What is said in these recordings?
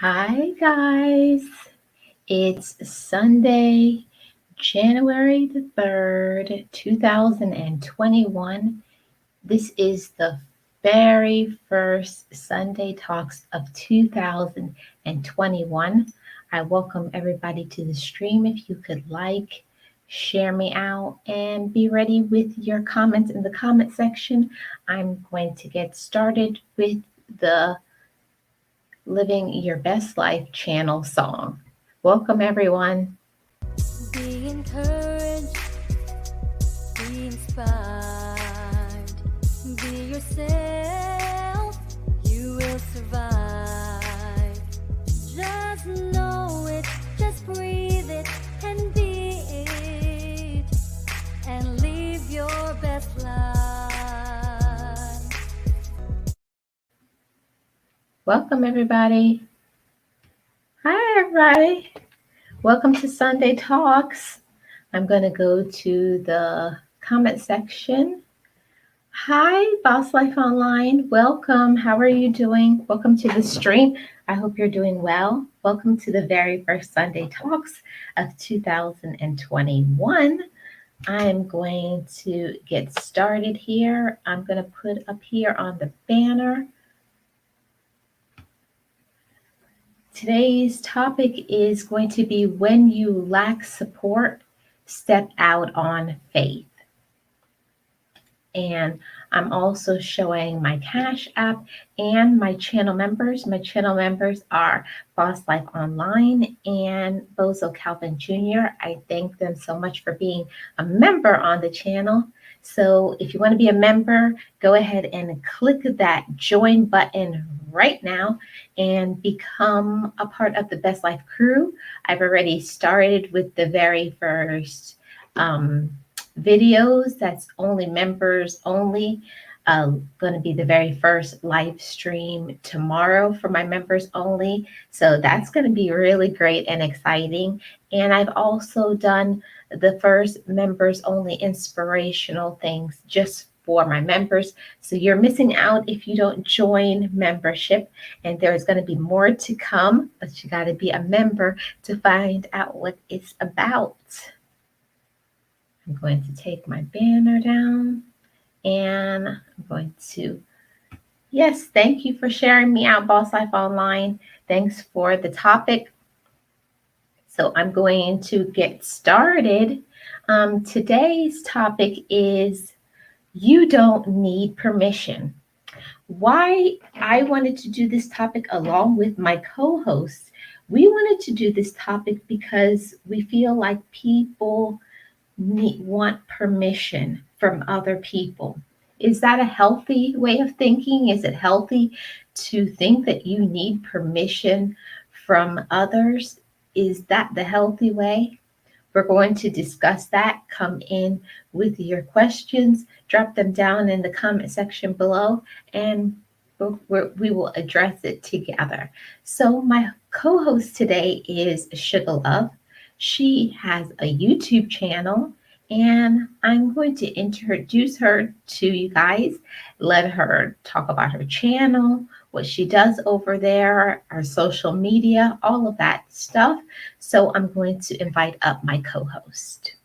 Hi, guys. It's Sunday, January the 3rd, 2021. This is the very first Sunday Talks of 2021. I welcome everybody to the stream. If you could share me out, and be ready with your comments in the comment section. I'm going to get started with the Living Your Best Life channel song. Welcome, everyone. Be encouraged, be inspired, be yourself, you will survive. Just know it, just breathe it, and be it, and live your best life. Welcome, everybody. Hi, everybody. Welcome to Sunday Talks. I'm going to go to the comment section. Hi, Boss Life Online. Welcome. How are you doing? Welcome to the stream. I hope you're doing well. Welcome to the very first Sunday Talks of 2021. I'm going to get started here. I'm going to put up here on the banner. Today's topic is going to be when you lack support, step out on faith. And I'm also showing my Cash App and my channel members. My channel members are Boss Life Online and Bozo Calvin Jr. I thank them so much for being a member on the channel. So if you want to be a member, go ahead and click that join button right now and become a part of the Best Life crew. I've already started with the very first videos. That's only members only. Going to be the very first live stream tomorrow for my members only. So that's going to be really great and exciting. And I've also done the first members only inspirational things just for my members. So you're missing out if you don't join membership. And there's going to be more to come, but you got to be a member to find out what it's about. I'm going to take my banner down and I'm going to, yes, thank you for sharing me out, Boss Life Online. Thanks for the topic. So I'm going to get started. Today's topic is you don't need permission. Why I wanted to do this topic along with my co-host, we wanted to do this topic because we feel like people want permission from other people. Is that a healthy way of thinking? Is it healthy to think that you need permission from others? Is that the healthy way? We're going to discuss that. Come in with your questions, drop them down in the comment section below, and we will address it together. So my co-host today is Suga Love. She has a YouTube channel, and I'm going to introduce her to you guys, let her talk about her channel, what she does over there, our social media, all of that stuff. So I'm going to invite up my co-host.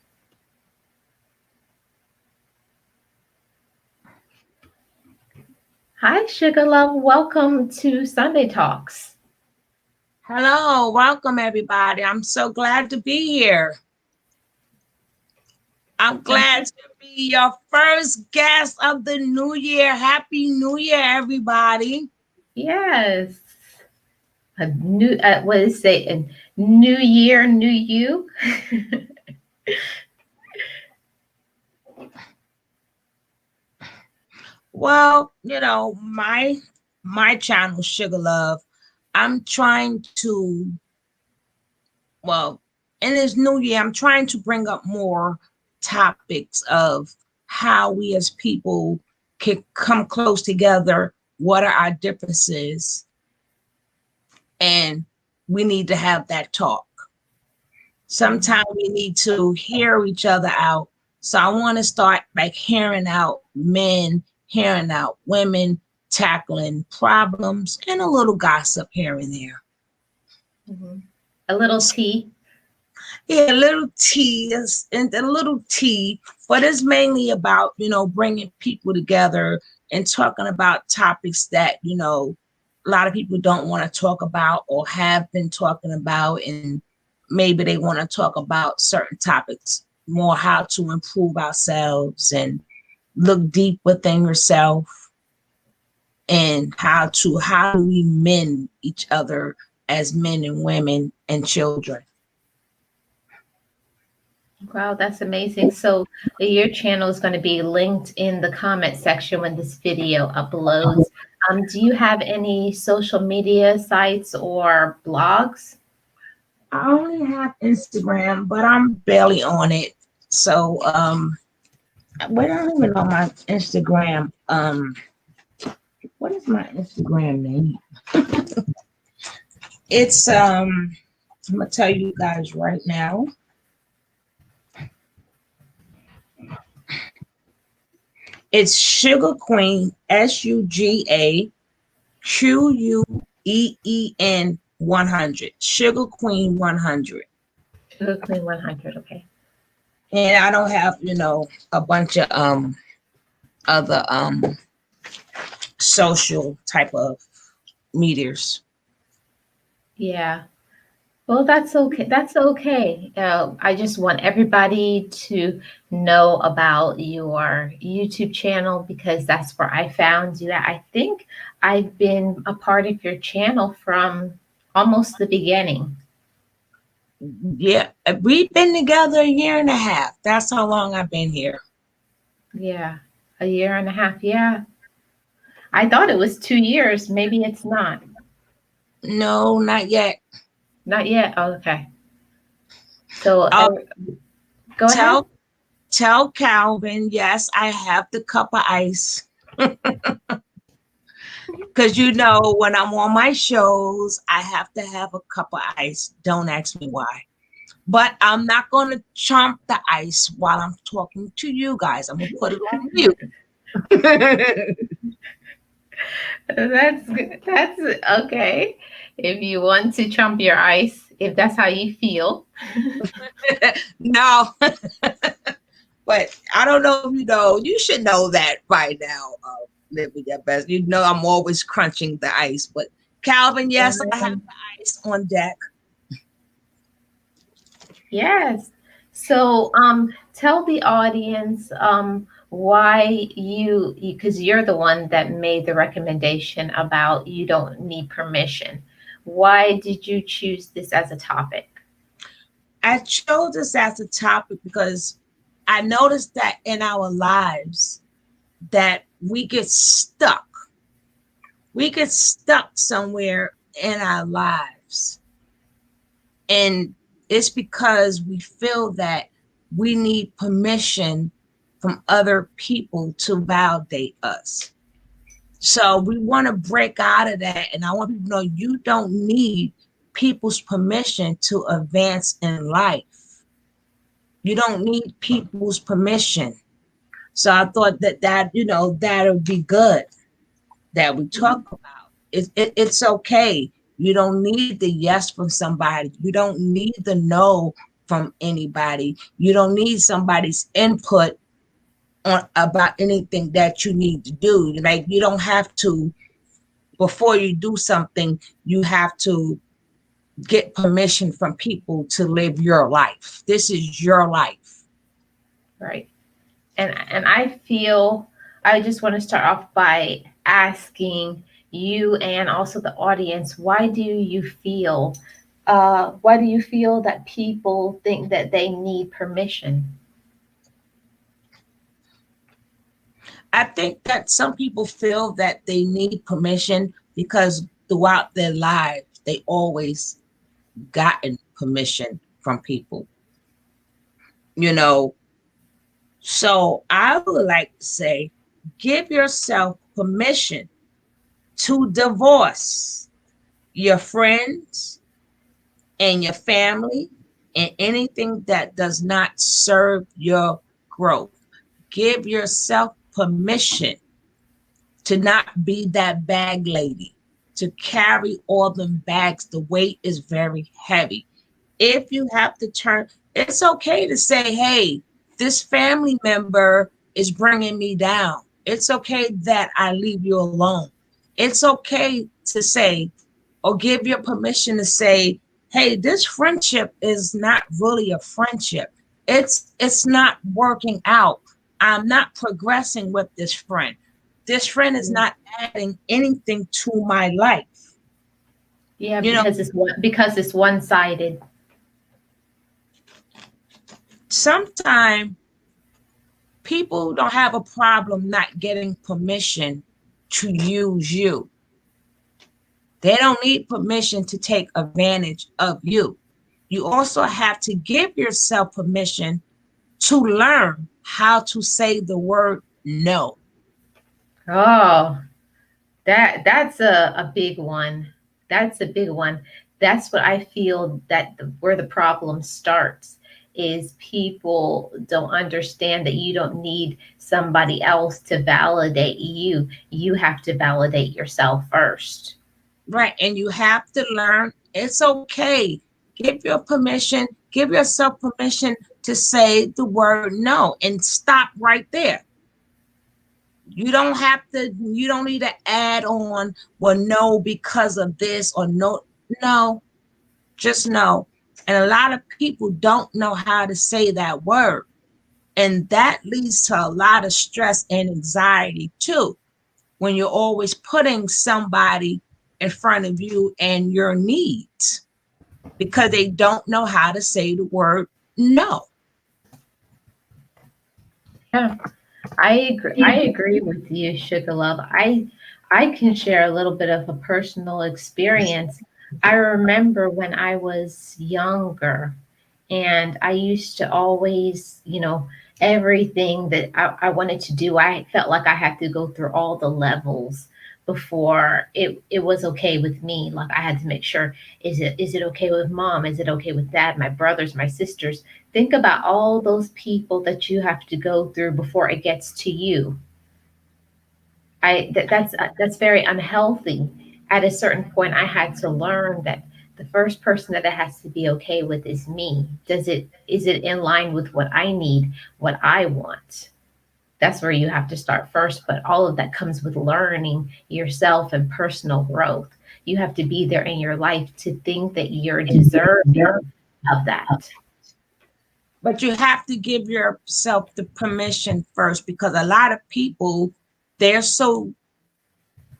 Hi, Sugar Love. Welcome to Sunday Talks. Hello, welcome everybody. I'm so glad to be here. I'm glad to be your first guest of the new year. Happy New Year, everybody. Yes. A new, what is it? A new year, new you. Well, you know, my channel, Sugar Love, I'm trying to, well, in this new year, I'm trying to bring up more topics of how we as people can come close together. What are our differences? And we need to have that talk. Sometimes we need to hear each other out. So I want to start like hearing out men, hearing out women, tackling problems, and a little gossip here and there. Hmm. A little tea. Yeah, little tea and a little tea, but it's mainly about, bringing people together and talking about topics that, a lot of people don't want to talk about or have been talking about. And maybe they want to talk about certain topics more, how to improve ourselves and look deep within yourself, and how do we mend each other as men and women and children. Wow, that's amazing. So your channel is going to be linked in the comment section when this video uploads. Do you have any social media sites or blogs? I only have Instagram, but I'm barely on it. So I don't even know my Instagram. What is my Instagram name? It's I'm gonna tell you guys right now. It's Sugar Queen, SugaQueen 100. Sugar Queen 100. Sugar Queen 100. Okay. And I don't have, a bunch of other social type of meters. Yeah. Well, that's okay. That's okay. I just want everybody to know about your YouTube channel because that's where I found you. I think I've been a part of your channel from almost the beginning. Yeah, we've been together a year and a half. That's how long I've been here. Yeah, a year and a half. Yeah. I thought it was 2 years. Maybe it's not. No, not yet. Not yet. Oh, okay. So Uh, go ahead. tell tell Calvin, yes, I have the cup of ice. Because when I'm on my shows, I have to have a cup of ice. Don't ask me why. But I'm not going to chomp the ice while I'm talking to you guys. I'm going to put it on mute. That's good. That's okay. If you want to chump your ice, if that's how you feel. No, but I don't know if you know. You should know that by now. Living your best. I'm always crunching the ice. But Calvin, yes, I have the ice on deck. Yes. So, tell the audience why because you're the one that made the recommendation about you don't need permission. Why did you choose this as a topic? I chose this as a topic because I noticed that in our lives that we get stuck. We get stuck somewhere in our lives. And it's because we feel that we need permission from other people to validate us. So we want to break out of that. And I want people to know you don't need people's permission to advance in life. You don't need people's permission. So I thought that would be good that we talk about. It's okay. You don't need the yes from somebody. You don't need the no from anybody. You don't need somebody's input on about anything that you need to do. Like you don't have to, before you do something, you have to get permission from people to live your life. This is your life. Right. And I feel I just want to start off by asking you and also the audience, why do you feel that people think that they need permission? I think that some people feel that they need permission because throughout their lives, they always gotten permission from people, you know. So I would like to say, give yourself permission to divorce your friends and your family and anything that does not serve your growth. Give yourself permission to not be that bag lady. to carry all them bags. The weight is very heavy. If you have to turn, it's okay to say, hey, this family member is bringing me down. It's okay that I leave you alone. It's okay to say, or give your permission to say, hey, this friendship is not really a friendship. It's not working out. I'm not progressing with this friend. This friend is not adding anything to my life. Yeah, You know, because it's one sided. sometimes people don't have a problem not getting permission to use you. They don't need permission to take advantage of you. You also have to give yourself permission to learn how to say the word no. Oh, that's a big one. That's a big one. That's what I feel that where the problem starts is people don't understand that you don't need somebody else to validate you. You have to validate yourself first. Right. And you have to learn it's okay. Give yourself permission to say the word no and stop right there. You don't need to add on, well, no, because of this or no, no, just no. And a lot of people don't know how to say that word. And that leads to a lot of stress and anxiety too, when you're always putting somebody in front of you and your needs because they don't know how to say the word no. Yeah. I agree with you, Sugar Love. I can share a little bit of a personal experience. I remember when I was younger and I used to always, everything that I wanted to do, I felt like I had to go through all the levels before it was okay with me. Like I had to make sure, is it okay with mom? Is it okay with dad, my brothers, my sisters? Think about all those people that you have to go through before it gets to you. That's very unhealthy. At a certain point, I had to learn that the first person that it has to be okay with is me. Is it in line with what I need, what I want? That's where you have to start first. But all of that comes with learning yourself and personal growth. You have to be there in your life to think that you're deserving of that. But you have to give yourself the permission first because a lot of people, they're so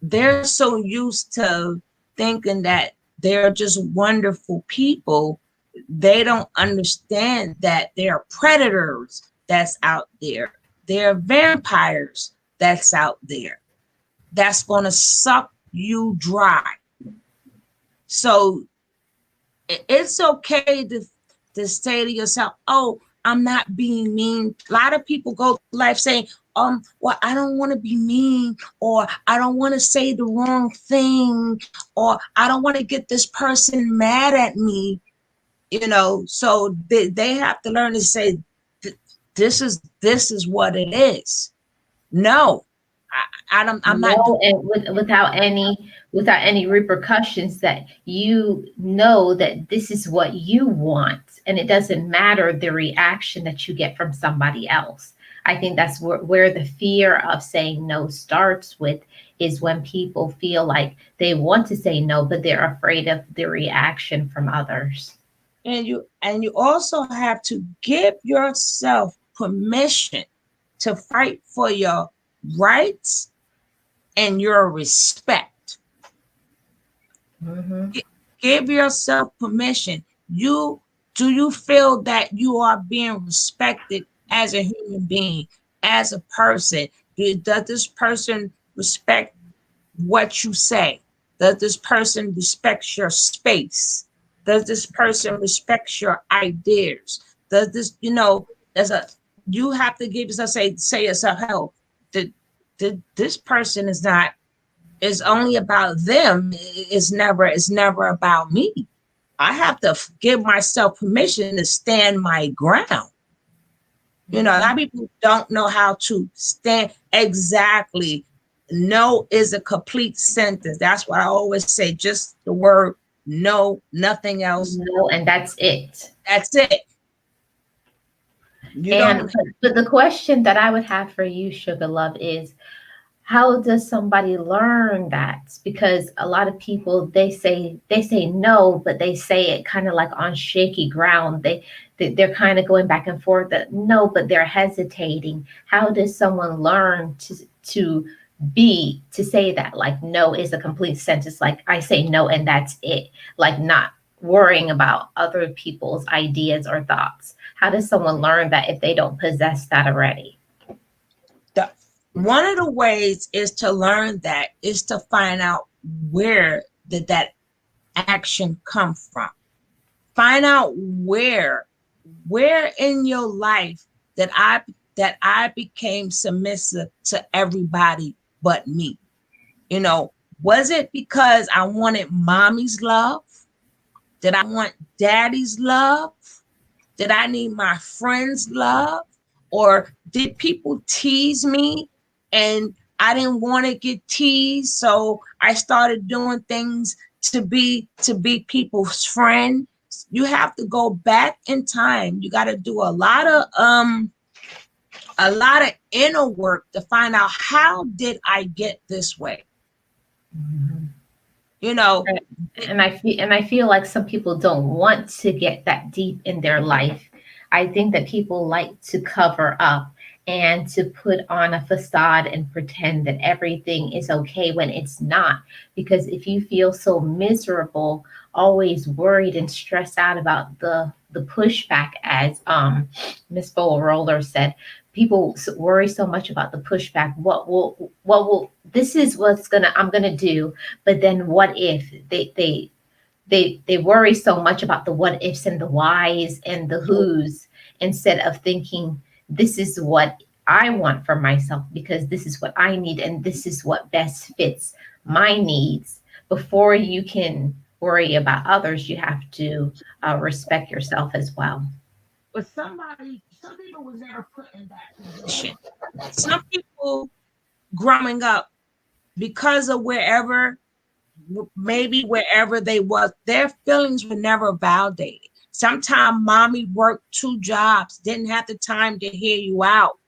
they're so used to thinking that they're just wonderful people. They don't understand that there are predators that's out there. There are vampires that's out there that's going to suck you dry. So it's okay to say to yourself, oh, I'm not being mean. A lot of people go through life saying, well, I don't want to be mean, or I don't want to say the wrong thing, or I don't want to get this person mad at me, so they have to learn to say, this is what it is. No, I'm not doing. No, and without any repercussions, that you know that this is what you want, and it doesn't matter the reaction that you get from somebody else. I think that's where the fear of saying no starts with, is when people feel like they want to say no, but they're afraid of the reaction from others. And you also have to give yourself permission to fight for your rights and your respect. Hmm. Give yourself permission. Do you feel that you are being respected as a human being, as a person? Does this person respect what you say? Does this person respect your space? Does this person respect your ideas? Does this, there's a you have to give yourself say yourself, hell, this person is only about them. It's never about me. I have to give myself permission to stand my ground. A lot of Hmm. people don't know how to stand exactly. No is a complete sentence. That's what I always say. Just the word no, nothing else. No, and that's it. That's it. You And don't. but the question that I would have for you, Sugar Love, is how does somebody learn that? Because a lot of people, they say no, but they say it kind of like on shaky ground. They're kind of going back and forth that no, but they're hesitating. How does someone learn to to say that, like no is a complete sentence, like I say no and that's it, like not worrying about other people's ideas or thoughts? How does someone learn that if they don't possess that already? The, one of the ways is to learn that is to find out where did that action come from. Find out where in your life that I became submissive to everybody but me. You know, was it because I wanted mommy's love? Did I want daddy's love? Did I need my friends' love? Or did people tease me and I didn't want to get teased? So I started doing things to be people's friend. You have to go back in time. You got to do a lot of inner work to find out how did I get this way? Mhm. You know, And I feel like some people don't want to get that deep in their life. I think that people like to cover up and to put on a facade and pretend that everything is okay when it's not. Because if you feel so miserable, always worried and stressed out about the pushback, as Miss Bowl Roller said, people worry so much about the pushback. What will this is what's gonna I'm gonna do, but then what if they worry so much about the what ifs and the whys and the whos, instead of thinking this is what I want for myself, because this is what I need and this is what best fits my needs. Before you can worry about others, you have to respect yourself as well. but some people was never put in that position. Some people growing up, because of maybe wherever they was, their feelings were never validated. Sometimes mommy worked two jobs, didn't have the time to hear you out.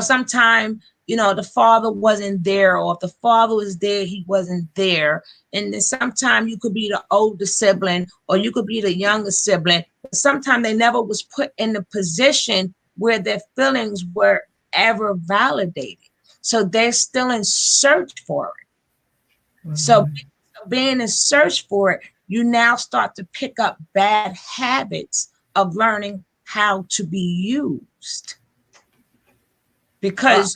Sometimes, the father wasn't there, or if the father was there, he wasn't there. And then sometimes you could be the older sibling or you could be the younger sibling. Sometimes they never was put in the position where their feelings were ever validated. So they're still in search for it. So Mhm. being in search for it, you now start to pick up bad habits of learning how to be used, Well, because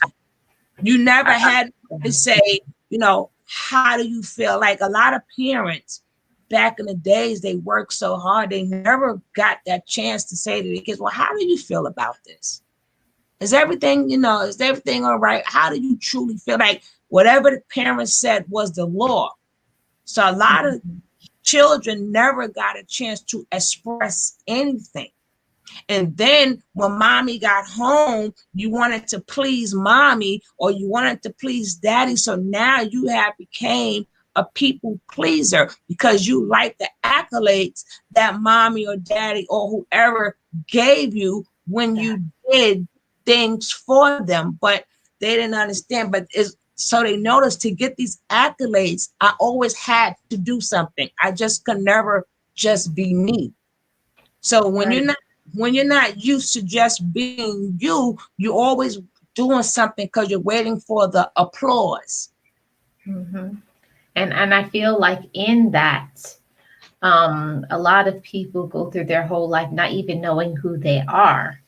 you never I, had to say, how do you feel? Like a lot of parents back in the days, they worked so hard, they never got that chance to say to the kids, well, how do you feel about this? Is everything all right? How do you truly feel? Like whatever the parents said was the law. So a lot of children never got a chance to express anything. And then when mommy got home, you wanted to please mommy or you wanted to please daddy. So now you have became a people pleaser because you like the accolades that mommy or daddy or whoever gave you when you did things for them. But they didn't understand. But so they noticed, to get these accolades, I always had to do something. I just could never just be me. So right. when you're not used to just being you, you're always doing something because you're waiting for the applause. Hmm. And I feel like in that, a lot of people go through their whole life not even knowing who they are.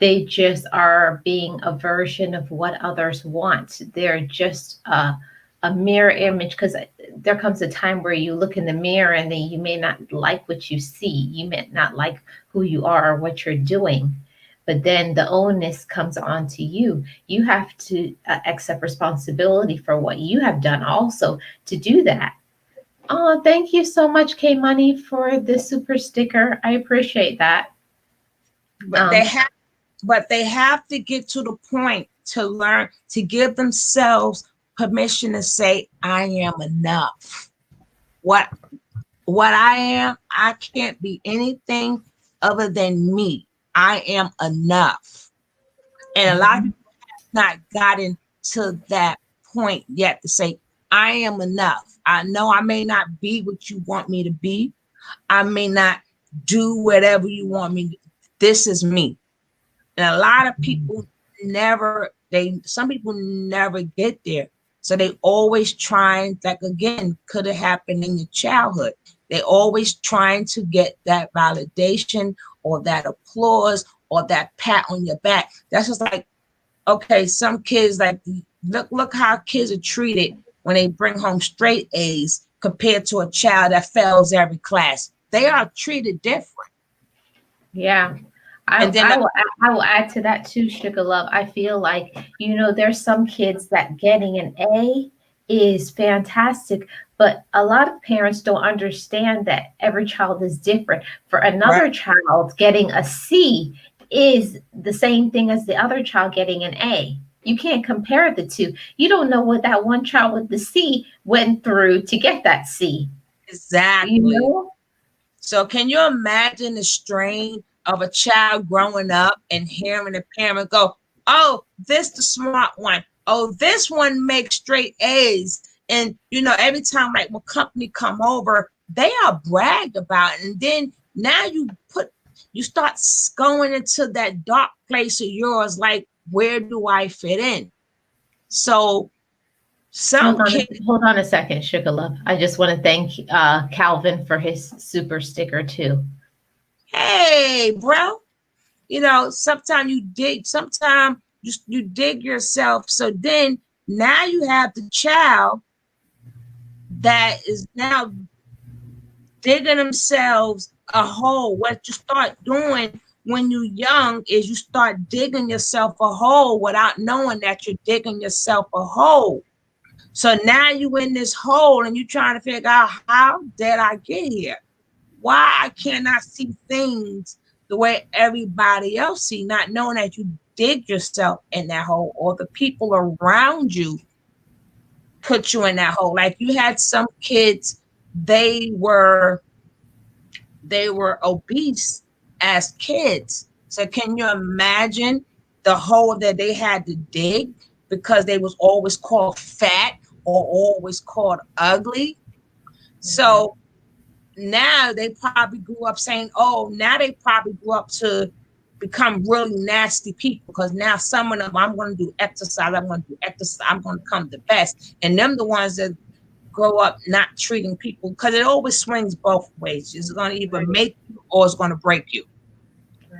They just are being a version of what others want. They're just a mirror image, because there comes a time where you look in the mirror and then you may not like what you see. You may not like who you are or what you're doing. But then the onus comes on to you. You have to accept responsibility for what you have done also to do that. Oh, thank you so much, K Money, for the super sticker. I appreciate that. But they Um, have but they have to get to the point to learn to give themselves permission to say I am enough. What what I am, I can't be anything other than me. I am enough. And a lot of Mhm. people have not gotten to that point yet to say, I am enough. I know I may not be what you want me to be. I may not do whatever you want me to. This is me. And a lot of people never, some people never get there. So they always trying, like again, could have happened in your childhood. They always trying to get that validation or that applause or that pat on your back. That's just like, okay, some kids like look how kids are treated when they bring home straight A's compared to a child that fails every class. They are treated different. Yeah. And then I will add to that too, Sugar Love. I feel like, there's some kids that getting an A is fantastic, but a lot of parents don't understand that every child is different. For right, another child, getting a C is the same thing as the other child getting an A. You can't compare the two. You don't know what that one child with the C went through to get that C, you exactly. know? So can you imagine the strain of a child growing up and hearing the parent go, "Oh, this the smart one. Oh, this one makes straight A's." And every time like when company come over, they are bragged about. And then now you start going into that dark place of yours, like, where do I fit in? So some kids, Hold on a second, Sugar Love. I just want to thank Calvin for his super sticker too. hey, bro, sometimes you dig yourself. So then now you have the child that is now digging themselves a hole. What you start doing when you're young is you start digging yourself a hole without knowing that you're digging yourself a hole. So now you in this hole and you're trying to figure out, how did I get here? Why I cannot see things the way everybody else see, not knowing that you dig yourself in that hole, or the people around you put you in that hole. Like you had some kids, they were obese as kids. So can you imagine the hole that they had to dig because they was always called fat or always called ugly? Mhm. So now they probably grew up saying, oh, now they probably grew up to become really nasty people, because now some of them, I'm going to do exercise, I'm going to come the best. And them the ones that grow up not treating people, because it always swings both ways. It's going to either Right. make you or it's going to break you.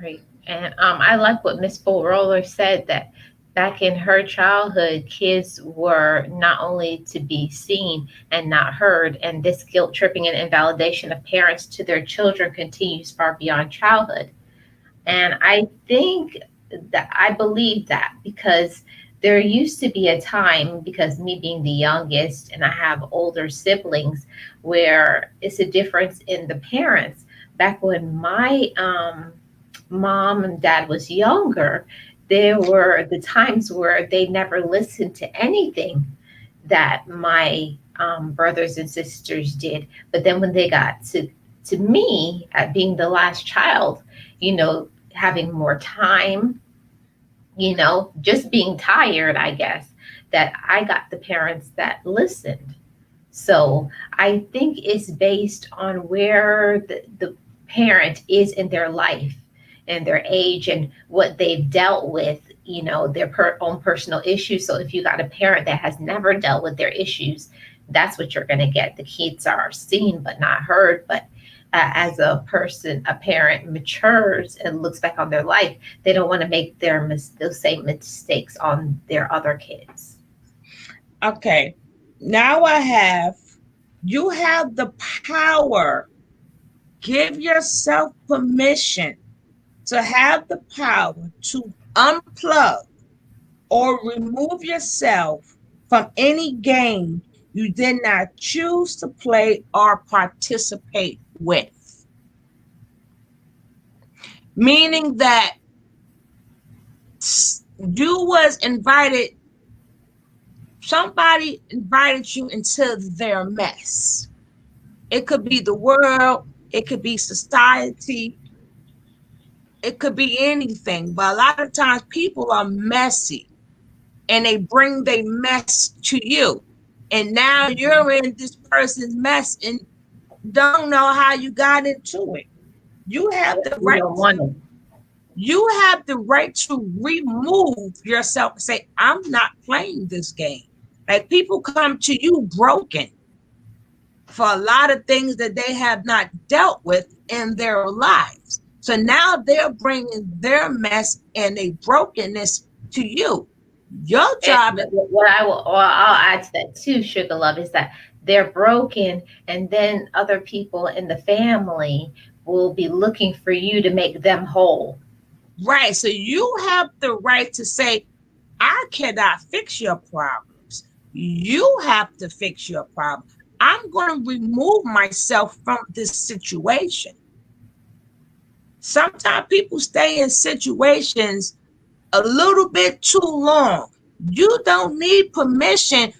Right. And I like what Miss Bull Roller said, that back in her childhood, kids were not only to be seen and not heard, and this guilt tripping and invalidation of parents to their children continues far beyond childhood. And I think that I believe that because there used to be a time, because me being the youngest and I have older siblings, where it's a difference in the parents. Back when my mom and dad was younger, there were the times where they never listened to anything that my brothers and sisters did. But then when they got to me, at being the last child, having more time, just being tired, I guess, that I got the parents that listened. So I think it's based on where the parent is in their life and their age and what they've dealt with, their own personal issues. So if you got a parent that has never dealt with their issues, that's what you're going to get. The kids are seen but not heard. But as a person, a parent matures and looks back on their life, they don't want to make those same mistakes on their other kids. Okay. Now you have the power. Give yourself permission to have the power to unplug or remove yourself from any game you did not choose to play or participate with. Meaning that you was invited Somebody invited you into their mess. It could be the world, it could be society, it could be anything. But a lot of times people are messy and they bring their mess to you. And now you're in this person's mess and don't know how you got into it. You have the You right don't want to it. you have the right to remove yourself and say, I'm not playing this game. Like people come to you broken for a lot of things that they have not dealt with in their lives. So now they're bringing their mess and a brokenness to you. Your And job is what I will, or I'll add to that too, Sugar Love, is that they're broken, and then other people in the family will be looking for you to make them whole. right. So you have the right to say, I cannot fix your problems. You have to fix your problem. I'm going to remove myself from this situation. Sometimes people stay in situations a little bit too long. You don't need permission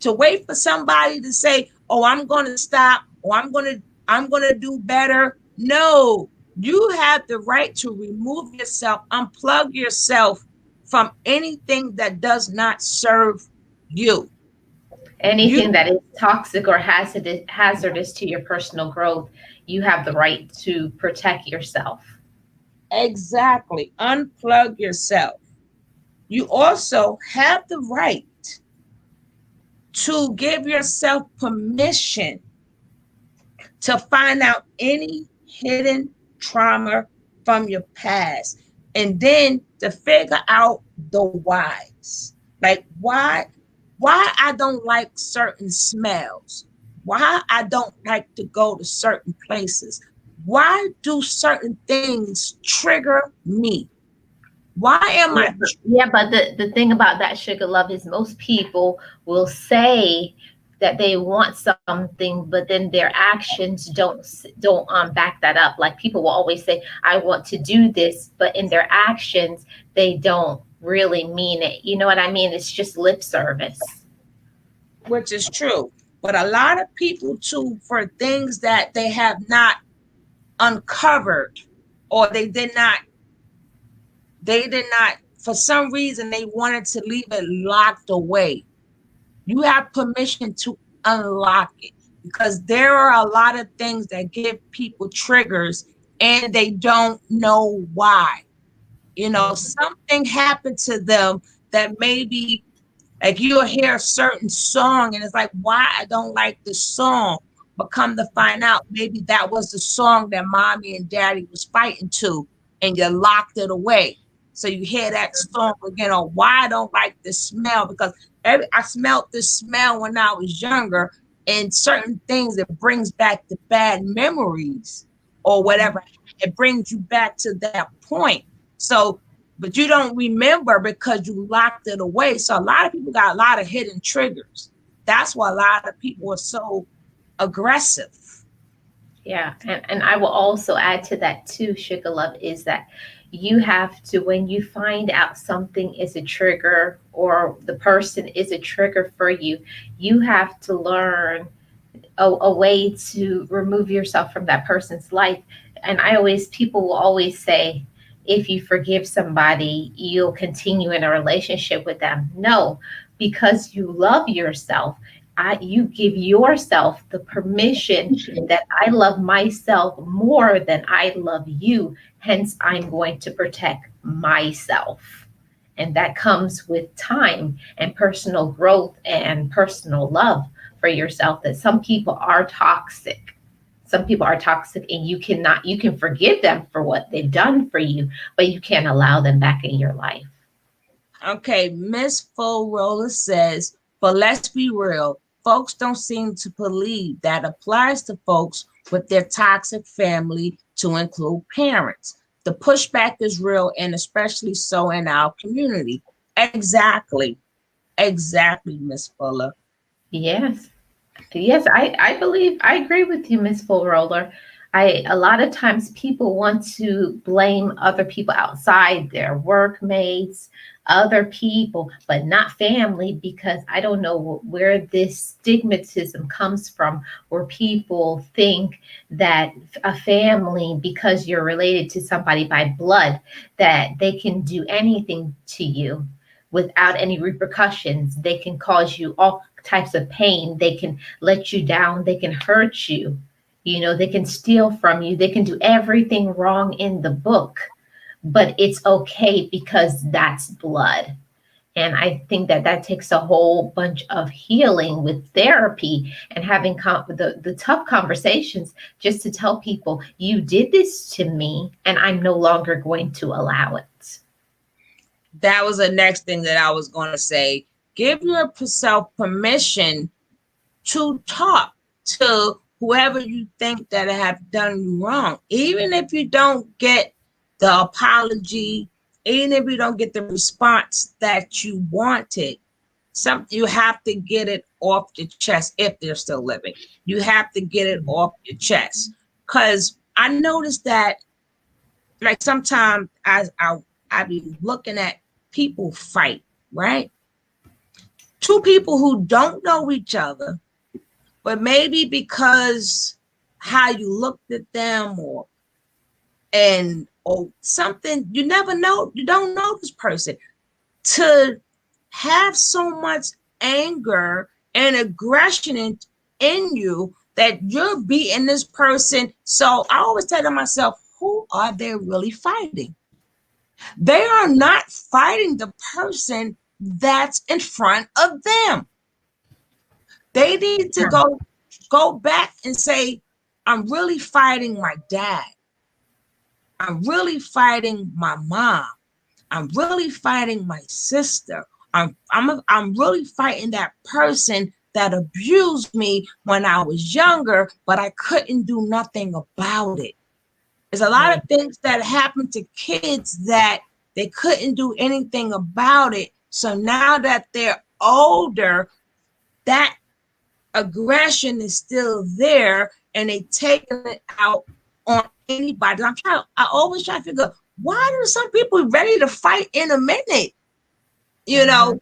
to wait for somebody to say, "Oh, I'm going to stop," or I'm going to do better. No, you have the right to remove yourself, unplug yourself from anything that does not serve you. You Anything that is toxic or hazardous to your personal growth, you have the right to protect yourself. exactly unplug yourself. You also have the right to give yourself permission to find out any hidden trauma from your past and then to figure out the whys. Like why I don't like certain smells, why I don't like to go to certain places, why do certain things trigger me, why am Yeah, I but the thing about that, Sugar Love, is most people will say that they want something, but then their actions don't back that up. Like people will always say, "I want to do this," but in their actions, they don't really mean it. You know what I mean? It's just lip service. which is true, but a lot of people too, for things that they have not uncovered or they did not for some reason they wanted to leave it locked away. You have permission to unlock it because there are a lot of things that give people triggers and they don't know why. Something happened to them that maybe like you'll hear a certain song and it's like, why I don't like this song. But come to find out, maybe that was the song that mommy and daddy was fighting to, and you locked it away. So you hear that song again, or why I don't like this smell, because I smelled this smell when I was younger, and certain things it brings back the bad memories or whatever. It brings you back to that point. So but you don't remember because you locked it away. So a lot of people got a lot of hidden triggers. That's why a lot of people are so aggressive. Yeah, and I will also add to that too, Sugar Love, is that you have to, when you find out something is a trigger or the person is a trigger for you, you have to learn a way to remove yourself from that person's life. And people will always say, if you forgive somebody, you'll continue in a relationship with them. No, because you love yourself. You give yourself the permission that I love myself more than I love you. Hence, I'm going to protect myself. And that comes with time and personal growth and personal love for yourself. That some people are toxic. Some people are toxic, and you can forgive them for what they've done for you, but you can't allow them back in your life. Okay, Miss Full Roller says, but let's be real, folks don't seem to believe that applies to folks with their toxic family to include parents. The pushback is real and especially so in our community. Exactly. Exactly, Miss Fuller. Yes. Yes, I believe I agree with you, Miss Full Roller. A lot of times people want to blame other people outside, their workmates, other people, but not family, because I don't know where this stigmatism comes from, where people think that a family, because you're related to somebody by blood, that they can do anything to you without any repercussions. They can cause you all types of pain. They can let you down. They can hurt you. You know, they can steal from you. They can do everything wrong in the book, but it's okay because that's blood. And I think that that takes a whole bunch of healing with therapy and having the tough conversations, just to tell people, you did this to me and I'm no longer going to allow it. That was the next thing that I was going to say. Give yourself permission to talk to whoever you think that have done you wrong. Even if you don't get the apology, even if you don't get the response that you wanted, you have to get it off your chest. If they're still living, you have to get it off your chest. Because I noticed that, like, sometimes as I be looking at people fight, right? Two people who don't know each other, but maybe because how you looked at them, or something, you never know, you don't know this person, to have so much anger and aggression in you that you're beating this person. So I always tell myself, who are they really fighting? They are not fighting the person that's in front of them. They need to go back and say, I'm really fighting my dad. I'm really fighting my mom. I'm really fighting my sister. I'm really fighting that person that abused me when I was younger, but I couldn't do nothing about it. There's a lot Right. of things that happen to kids that they couldn't do anything about it. So now that they're older, that aggression is still there, and they taking it out on anybody. I always try to figure out, why do some people ready to fight in a minute? You Mhm. know,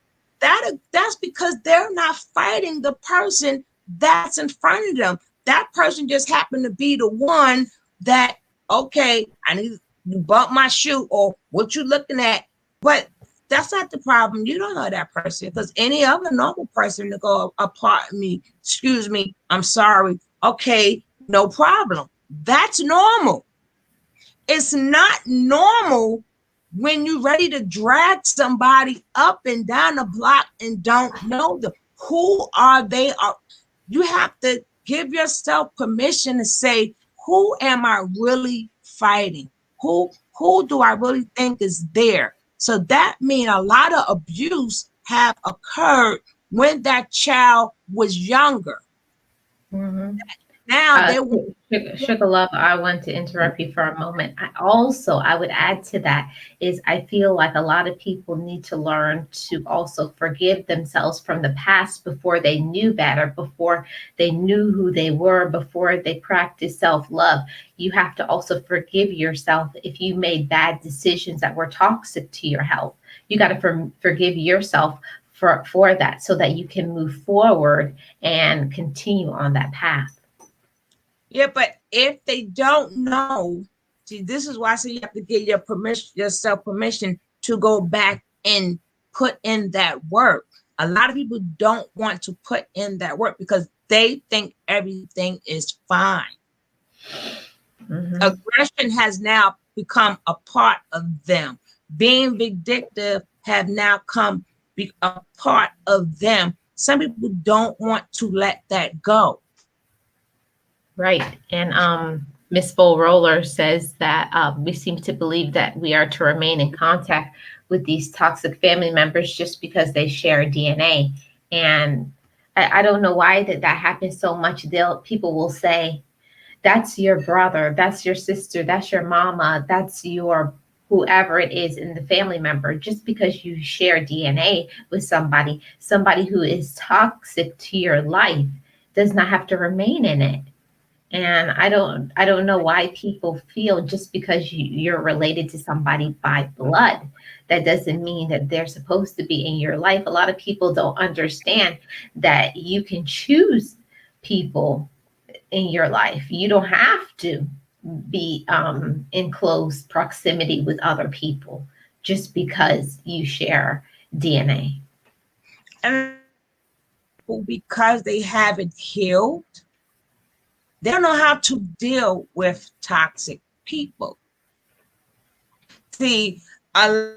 that's because they're not fighting the person that's in front of them. That person just happened to be the one that, okay, I need you bump my shoe, or what you looking at. But that's not the problem. You don't know that person, because any other normal person to go, pardon me, excuse me, I'm sorry. Okay, no problem. That's normal. It's not normal when you're ready to drag somebody up and down the block and don't know them. Who are they? You have to give yourself permission to say, who am I really fighting? Who do I really think is there? So that means a lot of abuse have occurred when that child was younger. Mhm. Now Uh, they will. Sugar Love, I want to interrupt you for a moment. I would add to that is I feel like a lot of people need to learn to also forgive themselves from the past before they knew better, before they knew who they were, before they practiced self love. You have to also forgive yourself if you made bad decisions that were toxic to your health. You got to forgive yourself for that, so that you can move forward and continue on that path. Yeah, but if they don't know, see, this is why I say you have to get your permission, yourself permission to go back and put in that work. A lot of people don't want to put in that work because they think everything is fine. Mhm. Aggression has now become a part of them. Being vindictive have now come be a part of them. Some people don't want to let that go. Right. And Miss Full Roller says that we seem to believe that we are to remain in contact with these toxic family members just because they share DNA. And I don't know why that happens so much. People will say, that's your brother, that's your sister, that's your mama, that's your whoever it is in the family member. Just because you share DNA with somebody who is toxic to your life does not have to remain in it. And I don't know why people feel just because you're related to somebody by blood, that doesn't mean that they're supposed to be in your life. A lot of people don't understand that you can choose people in your life. You don't have to be in close proximity with other people just because you share DNA. And because they haven't healed, they don't know how to deal with toxic people. See, a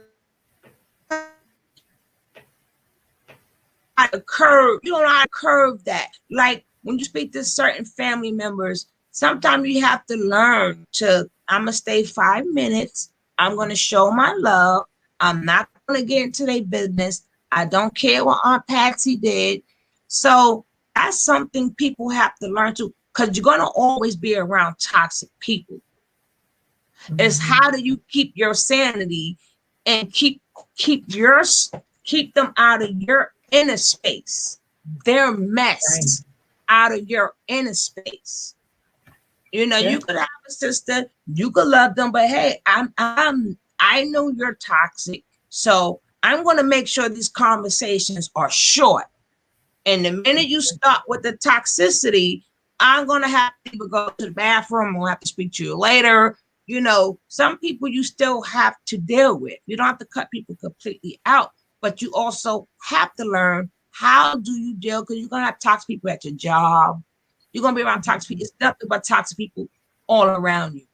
curve, you don't know how to curve that. Like when you speak to certain family members, sometimes you have to learn to, I'm gonna stay 5 minutes, I'm gonna show my love, I'm not gonna get into their business. I don't care what Aunt Patsy did. So that's something people have to learn to, because you're gonna always be around toxic people. Is Mhm. how do you keep your sanity and keep yours, keep them out of your inner space, their Right. mess out of your inner space. You know, Yeah. you could have a sister, you could love them, but hey, I know you're toxic, so I'm going to make sure these conversations are short. And the minute you start with the toxicity, I'm going to have to either go to the bathroom or have to speak to you later. You know, some people you still have to deal with. You don't have to cut people completely out, but you also have to learn how do you deal, because you're going to have toxic people at your job. You're going to be around toxic people. It's nothing but toxic people all around you.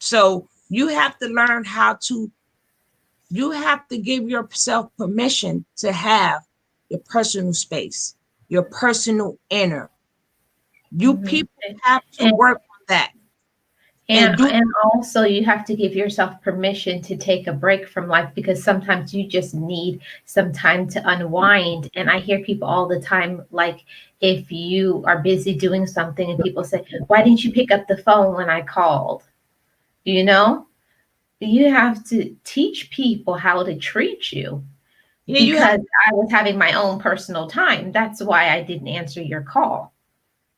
So you have to learn how to, you have to give yourself permission to have your personal space, your personal inner. You Mhm. people have to And work on that and And do. and also you have to give yourself permission to take a break from life, because sometimes you just need some time to unwind. And I hear people all the time, like, if you are busy doing something and people say, "Why didn't you pick up the phone when I called?" You know, you have to teach people how to treat you, Yeah, you have. because I was having my own personal time. That's why I didn't answer your call,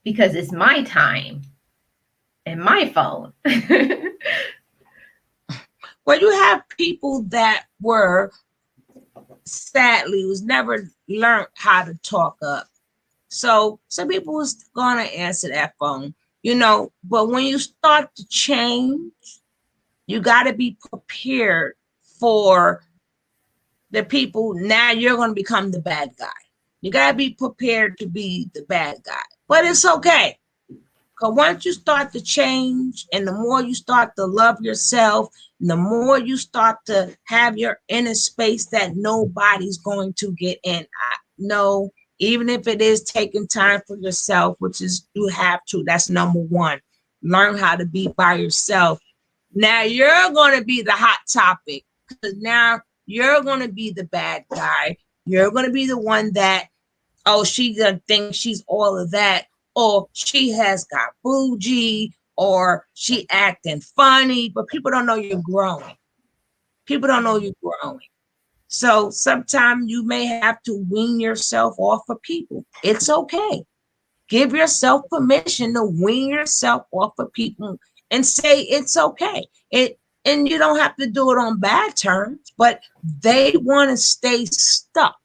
because it's my time and my phone. Well, you have people that were sadly was never learned how to talk up. So some people was gonna answer that phone, you know. But when you start to change, you got to be prepared for the people. Now you're going to become the bad guy. You got to be prepared to be the bad guy. But it's okay. Because once you start to change and the more you start to love yourself, the more you start to have your inner space that nobody's going to get in. No, even if it is taking time for yourself, which is you have to, that's number one. Learn how to be by yourself. Now you're going to be the hot topic, because now you're going to be the bad guy. You're going to be the one that, oh, she gonna think she's all of that, or she has got bougie, or she acting funny, but people don't know you're growing. People don't know you're growing. So sometimes you may have to wean yourself off of people. It's okay. Give yourself permission to wean yourself off of people and say it's okay. And you don't have to do it on bad terms, but they want to stay stuck.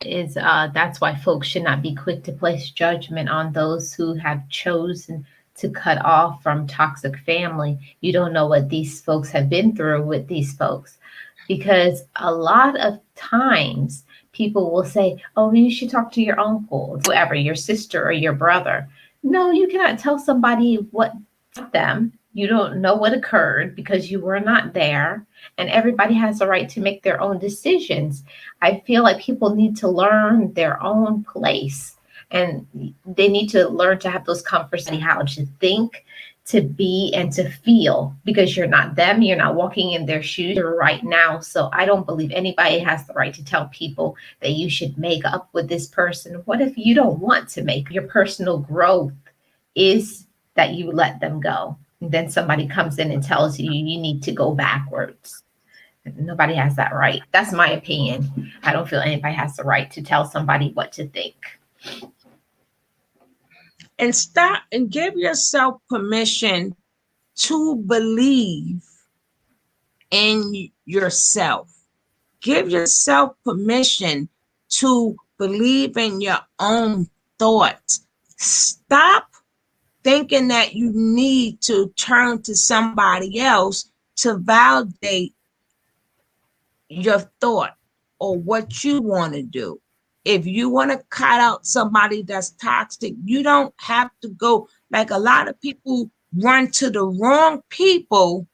Is That's why folks should not be quick to place judgment on those who have chosen to cut off from toxic family. You don't know what these folks have been through with these folks, because a lot of times people will say, "Oh, you should talk to your uncle, whoever, your sister or your brother." No, you cannot tell somebody what them. You don't know what occurred because you were not there, and everybody has the right to make their own decisions. I feel like people need to learn their own place, and they need to learn to have those conversations, how to think, to be, and to feel, because you're not them. You're not walking in their shoes right now. So I don't believe anybody has the right to tell people that you should make up with this person. What if you don't want to make your personal growth is that you let them go? And then somebody comes in and tells you you need to go backwards. Nobody has that right. That's my opinion. I don't feel anybody has the right to tell somebody what to think. and stop and give yourself permission to believe in yourself. Give yourself permission to believe in your own thoughts. Stop thinking that you need to turn to somebody else to validate your thought or what you want to do. If you want to cut out somebody that's toxic, you don't have to go. Like a lot of people run to the wrong people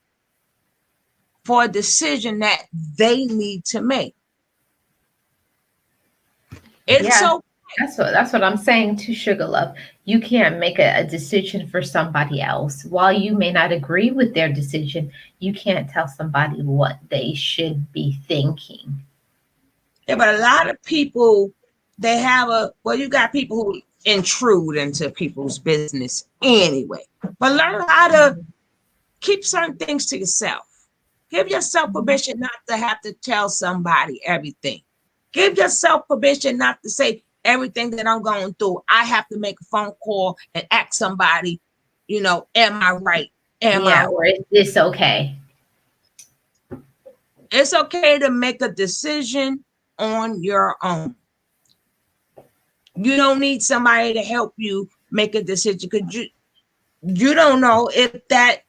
for a decision that they need to make. It's Yeah, so that's what I'm saying to Sugar Love. You can't make a decision for somebody else. While you may not agree with their decision, you can't tell somebody what they should be thinking. yeah, but a lot of people they have a well, you got people who intrude into people's business anyway. But learn how to Mhm. keep certain things to yourself. Give yourself Mhm. permission not to have to tell somebody everything. Give yourself permission not to say everything that I'm going through. I have to make a phone call and ask somebody, am I right? Am I Yeah, right? or is this okay? It's okay to make a decision on your own. You don't need somebody to help you make a decision because you don't know if that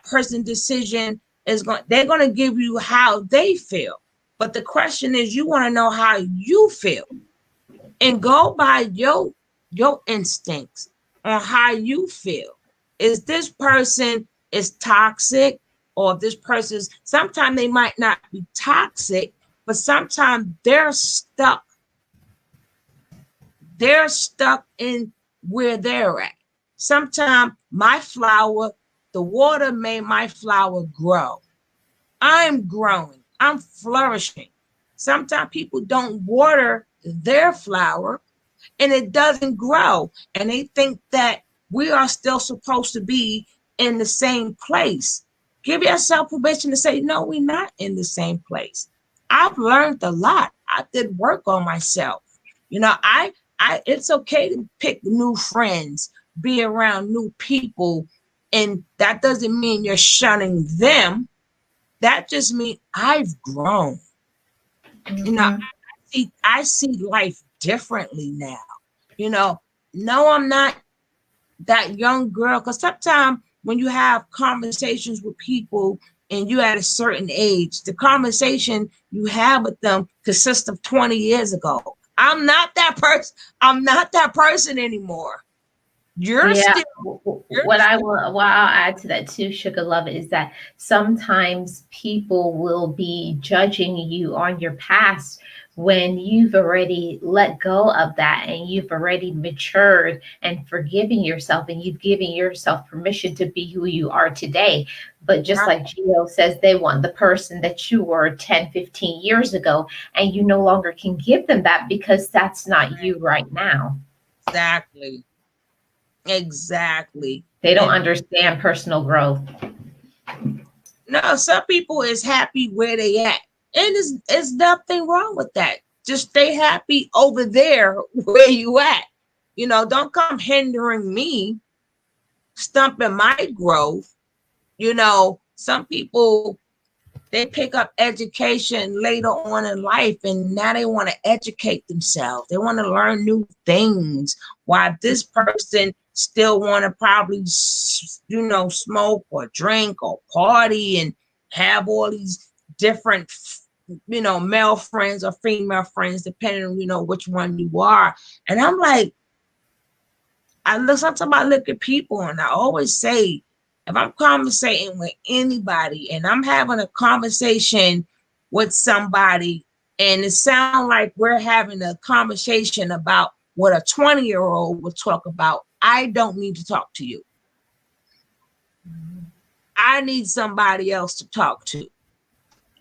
person's decision is going they're going to give you how they feel, but the question is you want to know how you feel and go by your instincts on how you feel. Is this person is toxic, or if this person's sometimes they might not be toxic, but sometimes they're stuck in where they're at. Sometimes the water made my flower grow. I'm growing, I'm flourishing. Sometimes people don't water their flower and it doesn't grow. And they think that we are still supposed to be in the same place. Give yourself permission to say, no, we're not in the same place. I've learned a lot. I did work on myself. It's okay to pick new friends, be around new people. And that doesn't mean you're shunning them. That just means I've grown. I Hmm. see life differently now. You know, no, I'm not that young girl. Because sometimes when you have conversations with people and you at a certain age, the conversation you have with them consists of 20 years ago. I'm not that person. I'm not that person anymore. You're Yeah, still, you're what I'll add to that too, Sugar Love, is that sometimes people will be judging you on your past when you've already let go of that and you've already matured and forgiven yourself and you've given yourself permission to be who you are today. But just like Gio says, they want the person that you were 10, 15 years ago, and you no longer can give them that because that's not you right now. exactly, exactly. They don't And understand personal growth. no, some people is happy where they at. And there's nothing wrong with that. Just stay happy over there where you at. Don't come hindering me, stumping my growth. Some people they pick up education later on in life and now they want to educate themselves. They want to learn new things while this person still want to probably smoke or drink or party and have all these different male friends or female friends depending on which one you are. And I'm like, sometimes I look at people and I always say, if I'm conversating with anybody and I'm having a conversation with somebody and it sounds like we're having a conversation about what a 20-year-old would talk about, I don't need to talk to you. I need somebody else to talk to,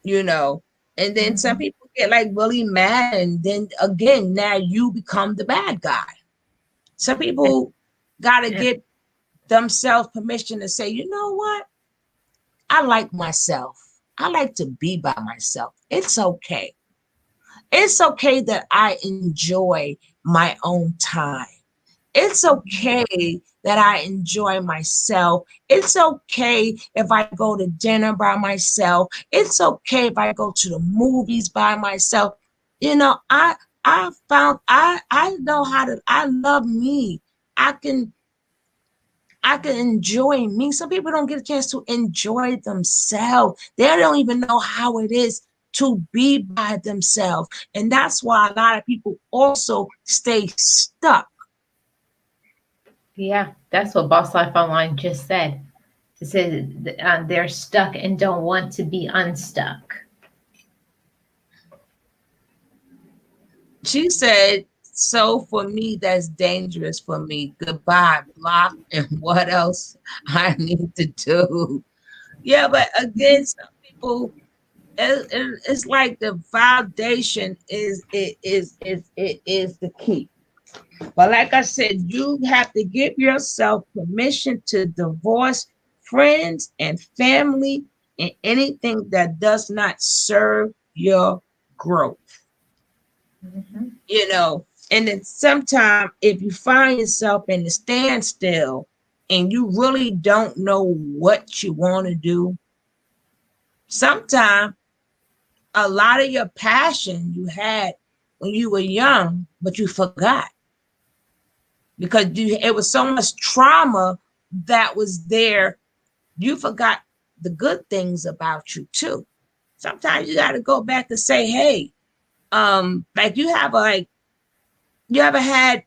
you know. And then some Mhm. people get like really mad, and then again, now you become the bad guy. Some And, people got to and get themselves permission to say, you know what? I like myself. I like to be by myself. It's okay. It's okay that I enjoy my own time. It's okay that I enjoy myself. It's okay if I go to dinner by myself. It's okay if I go to the movies by myself. You know, I found I know how to I love me. I can I can enjoy me. Some people don't get a chance to enjoy themselves. They don't even know how it is to be by themselves. And that's why a lot of people also stay stuck. Yeah, that's what Boss Life Online just said. It said they're stuck and don't want to be unstuck. She said, so for me, that's dangerous for me. Goodbye, block, and what else I need to do. Yeah, but again, some people, it's like the foundation is the key. But like I said, you have to give yourself permission to divorce friends and family and anything that does not serve your growth. Mhm. You know, and then sometimes if you find yourself in the standstill and you really don't know what you want to do, sometimes a lot of your passion you had when you were young, but you forgot because it was so much trauma that was there. You forgot the good things about you too. Sometimes you got to go back and say, hey, like you ever had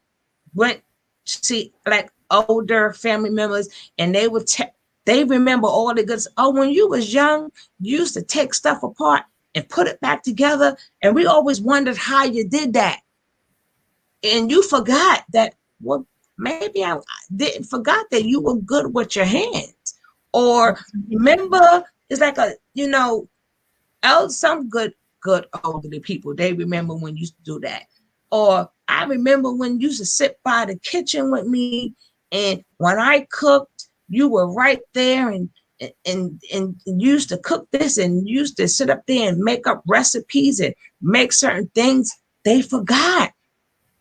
went to see like older family members and they remember all the good. Oh, when you was young, you used to take stuff apart and put it back together, and we always wondered how you did that, and you forgot that. Well, maybe I didn't forgot that you were good with your hands, or remember it's like a some good elderly people, they remember when you used to do that. Or I remember when you used to sit by the kitchen with me, and when I cooked, you were right there, and used to cook this and used to sit up there and make up recipes and make certain things. They forgot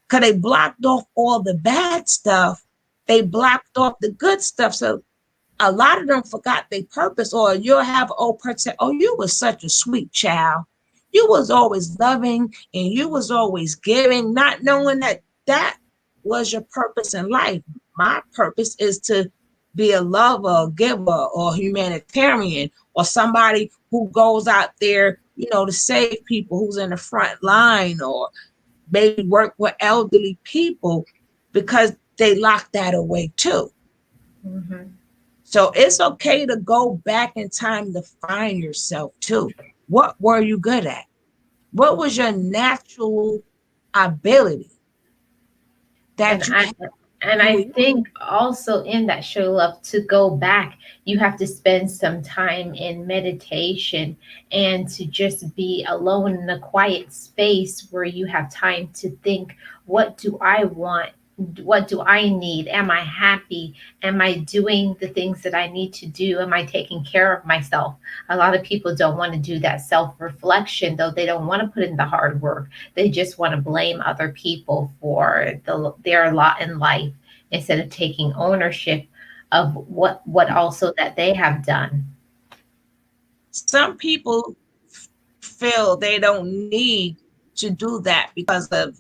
because they blocked off all the bad stuff. They blocked off the good stuff. So a lot of them forgot their purpose, or you'll have an old person say, oh, you was such a sweet child. You was always loving and you was always giving, not knowing that that was your purpose in life. My purpose is to be a lover, a giver, or humanitarian, or somebody who goes out there, to save people who's in the front line, or maybe work with elderly people, because they lock that away too. Mhm. So it's okay to go back in time to find yourself too. What were you good at? What was your natural ability And that you I had and when you I were think also in that show love to go back, you have to spend some time in meditation and to just be alone in a quiet space where you have time to think, what do I want? What do I need? Am I happy? Am I doing the things that I need to do? Am I taking care of myself? A lot of people don't want to do that self reflection, though they don't want to put in the hard work. They just want to blame other people for their lot in life instead of taking ownership of what also that they have done. some people feel they don't need to do that because of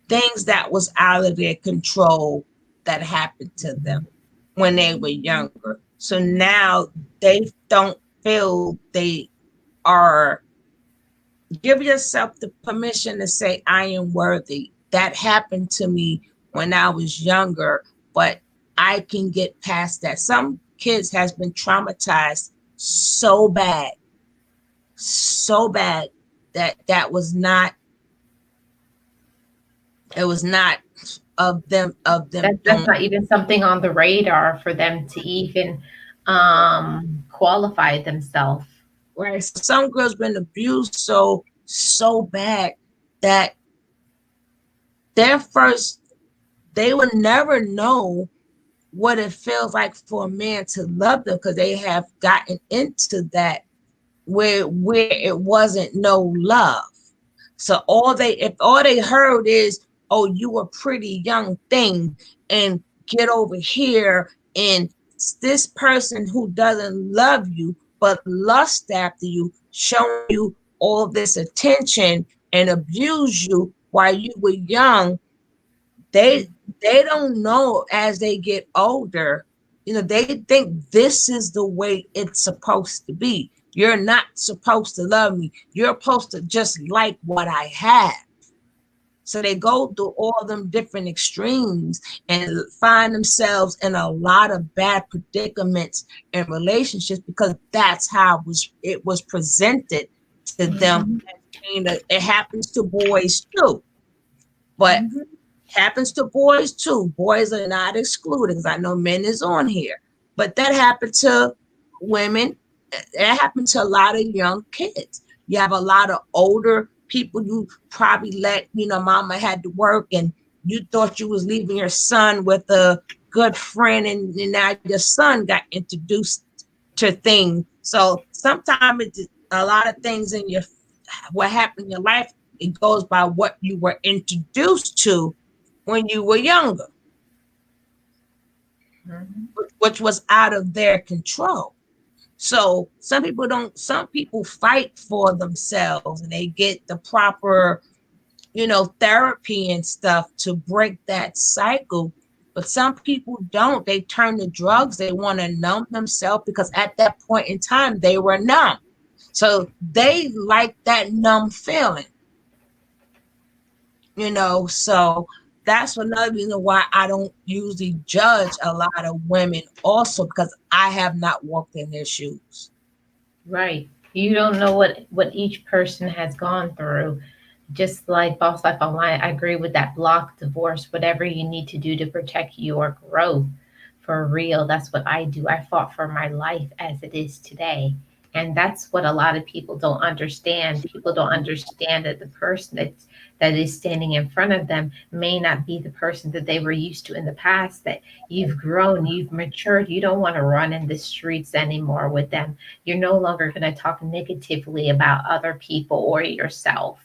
things that was out of their control that happened to them when they were younger. So now they don't feel they are. Give yourself the permission to say, I am worthy. That happened to me when I was younger, but I can get past that. Some kids has been traumatized so bad that it was not of them That's doing not even something on the radar for them to even qualify themselves. right. So some girls been abused so bad that their first they would never know what it feels like for a man to love them because they have gotten into that where it wasn't no love. So all they heard is oh, you a pretty young thing, and get over here. And this person who doesn't love you but lust after you, showing you all this attention and abuse you while you were young. They don't know as they get older, they think this is the way it's supposed to be. You're not supposed to love me. You're supposed to just like what I have. So they go through all them different extremes and find themselves in a lot of bad predicaments and relationships because that's how it was presented to them. Mhm. It happens to boys too, but Mhm. happens to boys too. Boys are not excluded because I know men is on here, but that happened to women. That happened to a lot of young kids. You have a lot of older people you probably mama had to work and you thought you was leaving your son with a good friend, and now your son got introduced to things. So sometimes it's a lot of things in your what happened in your life. It goes by what you were introduced to when you were younger, Mhm. which was out of their control. So some people fight for themselves and they get the proper, therapy and stuff to break that cycle. But some people don't. They turn to drugs. They want to numb themselves because at that point in time, they were numb. So they like that numb feeling. So that's another reason why I don't usually judge a lot of women also, because I have not walked in their shoes. Right. You don't know what each person has gone through. Just like Boss Life Online, I agree with that. Block, divorce, whatever you need to do to protect your growth. For real, that's what I do. I fought for my life as it is today. And that's what a lot of people don't understand. People don't understand that the person that is standing in front of them may not be the person that they were used to in the past, that you've grown, you've matured. You don't want to run in the streets anymore with them. You're no longer going to talk negatively about other people or yourself.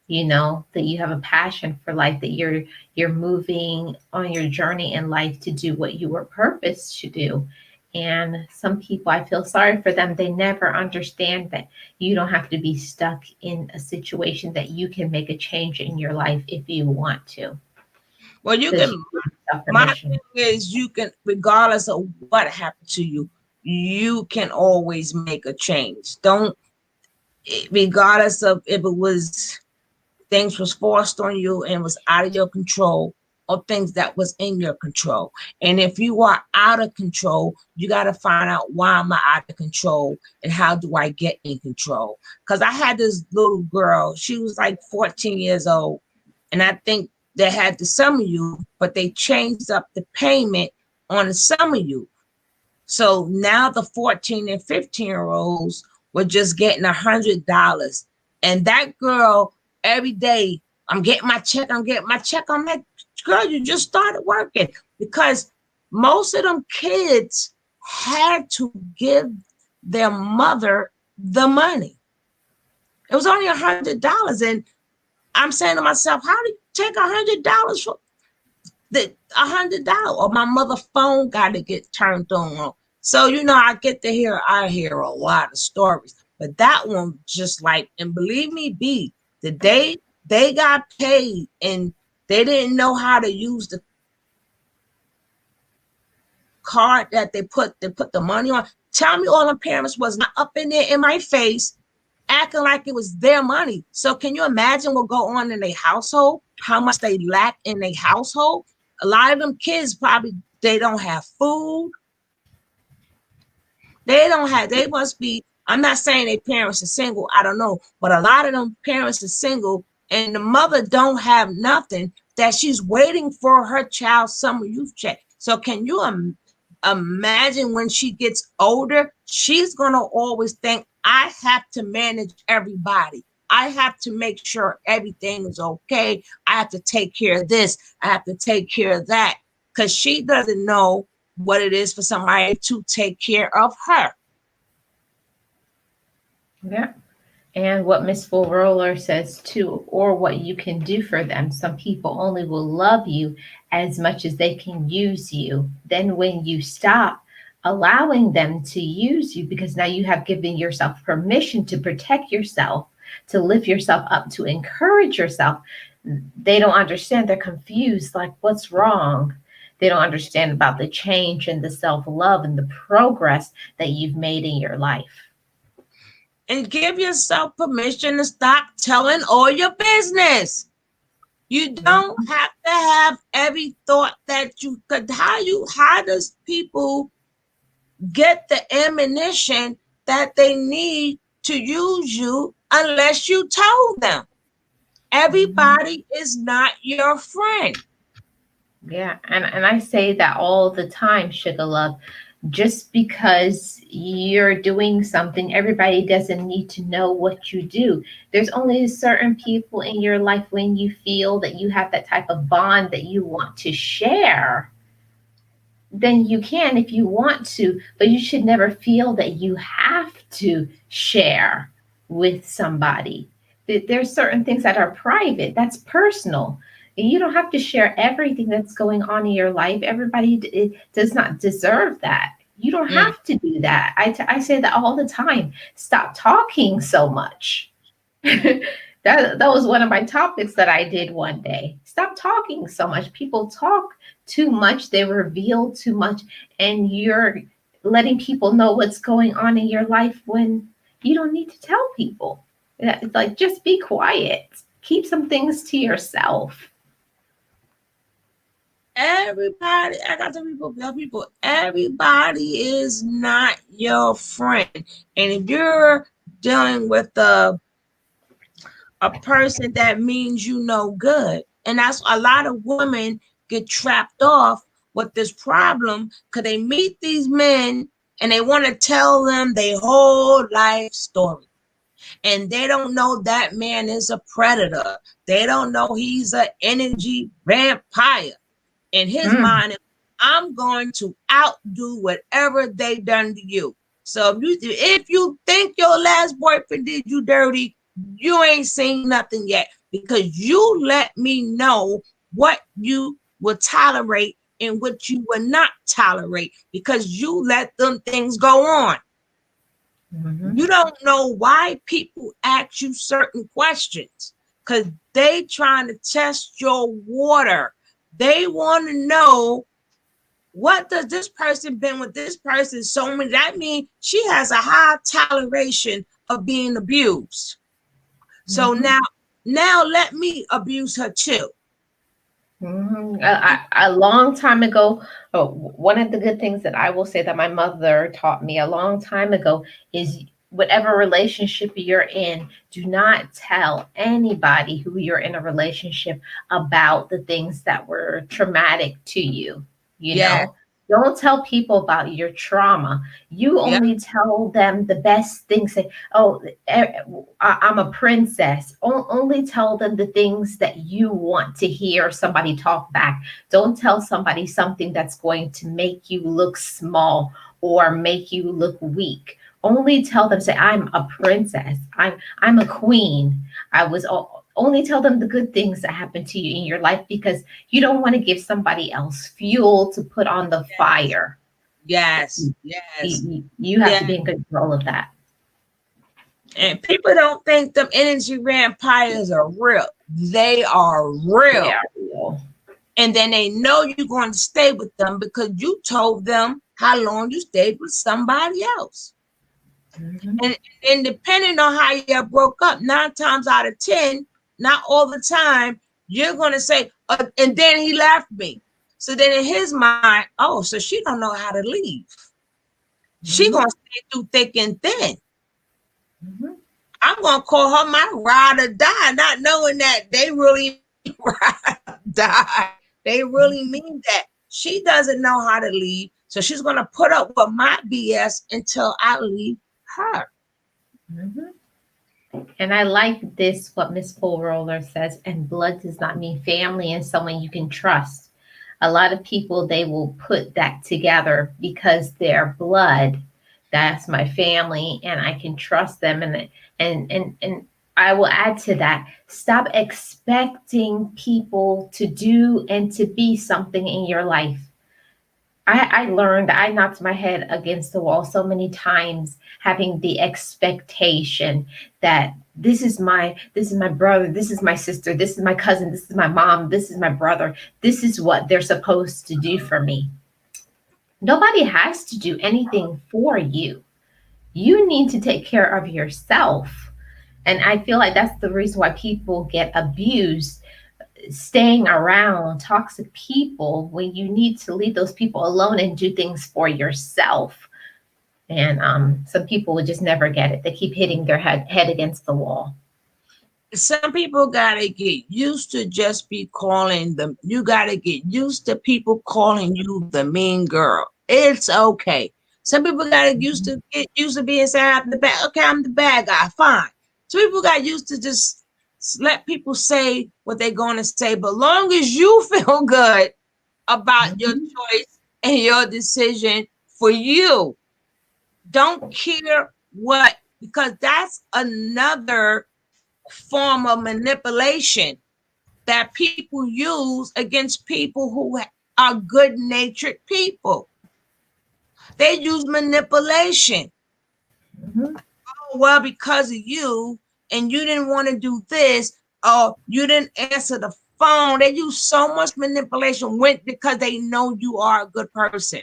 That you have a passion for life, that you're moving on your journey in life to do what you were purposed to do. And some people, I feel sorry for them. They never understand that you don't have to be stuck in a situation, that you can make a change in your life if you want to, Well, you because you can, give yourself my permission. thing is, you can, regardless of what happened to you, you can always make a change. Don't, regardless of if it was things was forced on you and was out of your control, or things that was in your control. And if you are out of control, you got to find out, why am I out of control and how do I get in control? Because I had this little girl, she was like 14 years old, and I think they had the summer youth, but they changed up the payment on the summer youth. So now the 14 and 15-year-olds were just getting $100. And that girl, every day, I'm getting my check, I'm getting my check. I'm like, girl, you just started working. Because most of them kids had to give their mother the money. It was only $100. And I'm saying to myself, how do you take $100 for the $100? Or my mother phone got to get turned on. So I hear a lot of stories, but that one just like, and believe me, B, the day they got paid and they didn't know how to use the card that they put the money on. Tell me all the parents was not up in there in my face acting like it was their money. So can you imagine what go on in their household? How much they lack in their household? A lot of them kids probably, they don't have food. They must be, I'm not saying their parents are single, I don't know, but a lot of them parents are single and the mother don't have nothing, that she's waiting for her child's summer youth check. So can you imagine when she gets older, she's going to always think, I have to manage everybody. I have to make sure everything is okay. I have to take care of this. I have to take care of that, because she doesn't know what it is for somebody to take care of her. Yeah. And what Miss Full Roller says too, or what you can do for them. Some people only will love you as much as they can use you. Then, when you stop allowing them to use you, because now you have given yourself permission to protect yourself, to lift yourself up, to encourage yourself, they don't understand. They're confused, like, what's wrong? They don't understand about the change and the self love and the progress that you've made in your life. And give yourself permission to stop telling all your business. You don't have to have every thought that you could. How does people get the ammunition that they need to use you unless you told them? Mhm. Everybody is not your friend. Yeah, and I say that all the time, Sugar Love. Just because you're doing something, everybody doesn't need to know what you do. There's only certain people in your life when you feel that you have that type of bond that you want to share, then you can if you want to, but you should never feel that you have to share with somebody. There's certain things that are private, that's personal. You don't have to share everything that's going on in your life. Everybody does not deserve that. You don't Mm. have to do that. I say that all the time. Stop talking so much. That was one of my topics that I did one day. Stop talking so much. People talk too much, they reveal too much, and you're letting people know what's going on in your life when you don't need to tell people. It's like, just be quiet. Keep some things to yourself. Everybody, I got to people, tell people, everybody is not your friend. And if you're dealing with a person that means you no good, and that's a lot of women get trapped off with this problem because they meet these men and they want to tell them their whole life story. And they don't know that man is a predator. They don't know he's an energy vampire. In his Mm, mind, I'm going to outdo whatever they done to you. So if you think your last boyfriend did you dirty, you ain't seen nothing yet because you let me know what you will tolerate and what you will not tolerate because you let them things go on. mhm, You don't know why people ask you certain questions because they trying to test your water. They want to know, what does this person been with this person so many? That means she has a high toleration of being abused. So mhm. now let me abuse her too. A long time ago, oh, one of the good things that I will say that my mother taught me a long time ago is, whatever relationship you're in, do not tell anybody who you're in a relationship about the things that were traumatic to you. You Yeah, know, don't tell people about your trauma. You yeah, only tell them the best things. Say, oh, I'm a princess. Only tell them the things that you want to hear somebody talk back. Don't tell somebody something that's going to make you look small or make you look weak. Only tell them, say, I'm a princess. I'm a queen. I was only tell them the good things that happened to you in your life, because you don't want to give somebody else fuel to put on the fire. yes, You, yes, you have to yeah. be in control of that. And people don't think them energy vampires are real. They are They real. are real. And then they know you're going to stay with them because you told them how long you stayed with somebody else. Mhm. And depending on how you broke up, 9 times out of 10, not all the time, you're going to say, and then he left me. So then in his mind, oh, so she don't know how to leave. She going Mhm. to stay through thick and thin. Mhm. I'm going to call her my ride or die, not knowing that they really ride or die. They really mean that. She doesn't know how to leave. So she's going to put up with my BS until I leave her. Mhm. And I like this, what Miss Paul Roller says, and blood does not mean family and someone you can trust. A lot of people, they will put that together because they're blood. that's my family, and I can trust them. And I will add to that, stop expecting people to do and to be something in your life. I learned, I knocked my head against the wall so many times, having the expectation that this is my brother, this is my sister, this is my cousin, this is my mom, this is my brother, this is what they're supposed to do for me. Nobody has to do anything for you. You need to take care of yourself. And I feel like that's the reason why people get abused, staying around toxic people when you need to leave those people alone and do things for yourself. And some people would just never get it. They keep hitting their head against the wall. Some people gotta get used to just be calling them. You gotta get used to people calling you the mean girl. It's okay. Some people gotta get used to being saying I'm the bad. Okay, I'm the bad guy. Fine. Some people got used to just let people say what they're going to say. But long as you feel good about your Mhm. choice and your decision for you, don't care what, because that's another form of manipulation that people use against people who are good natured people. They use manipulation. Mhm. Oh, well, because of you, and you didn't want to do this, or you didn't answer the phone. They use so much manipulation because they know you are a good person.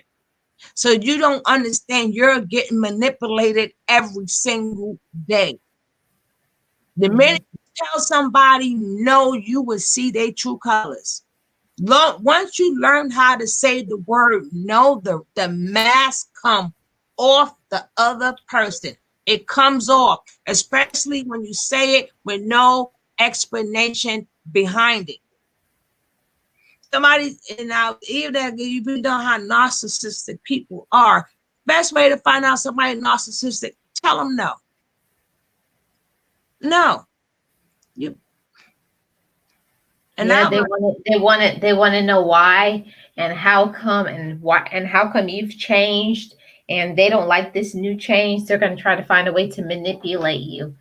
So you don't understand you're getting manipulated every single day. The minute Mhm. you tell somebody no, you will see their true colors. Once you learn how to say the word no, the mask come off the other person. It comes off, especially when you say it with no explanation behind it. Somebody, and now even that you know how narcissistic people are. Best way to find out somebody narcissistic, tell them no. No. You and Yeah, I they learned. want to, they want to know why and how come, and why and how come you've changed, and they don't like this new change. They're going to try to find a way to manipulate you.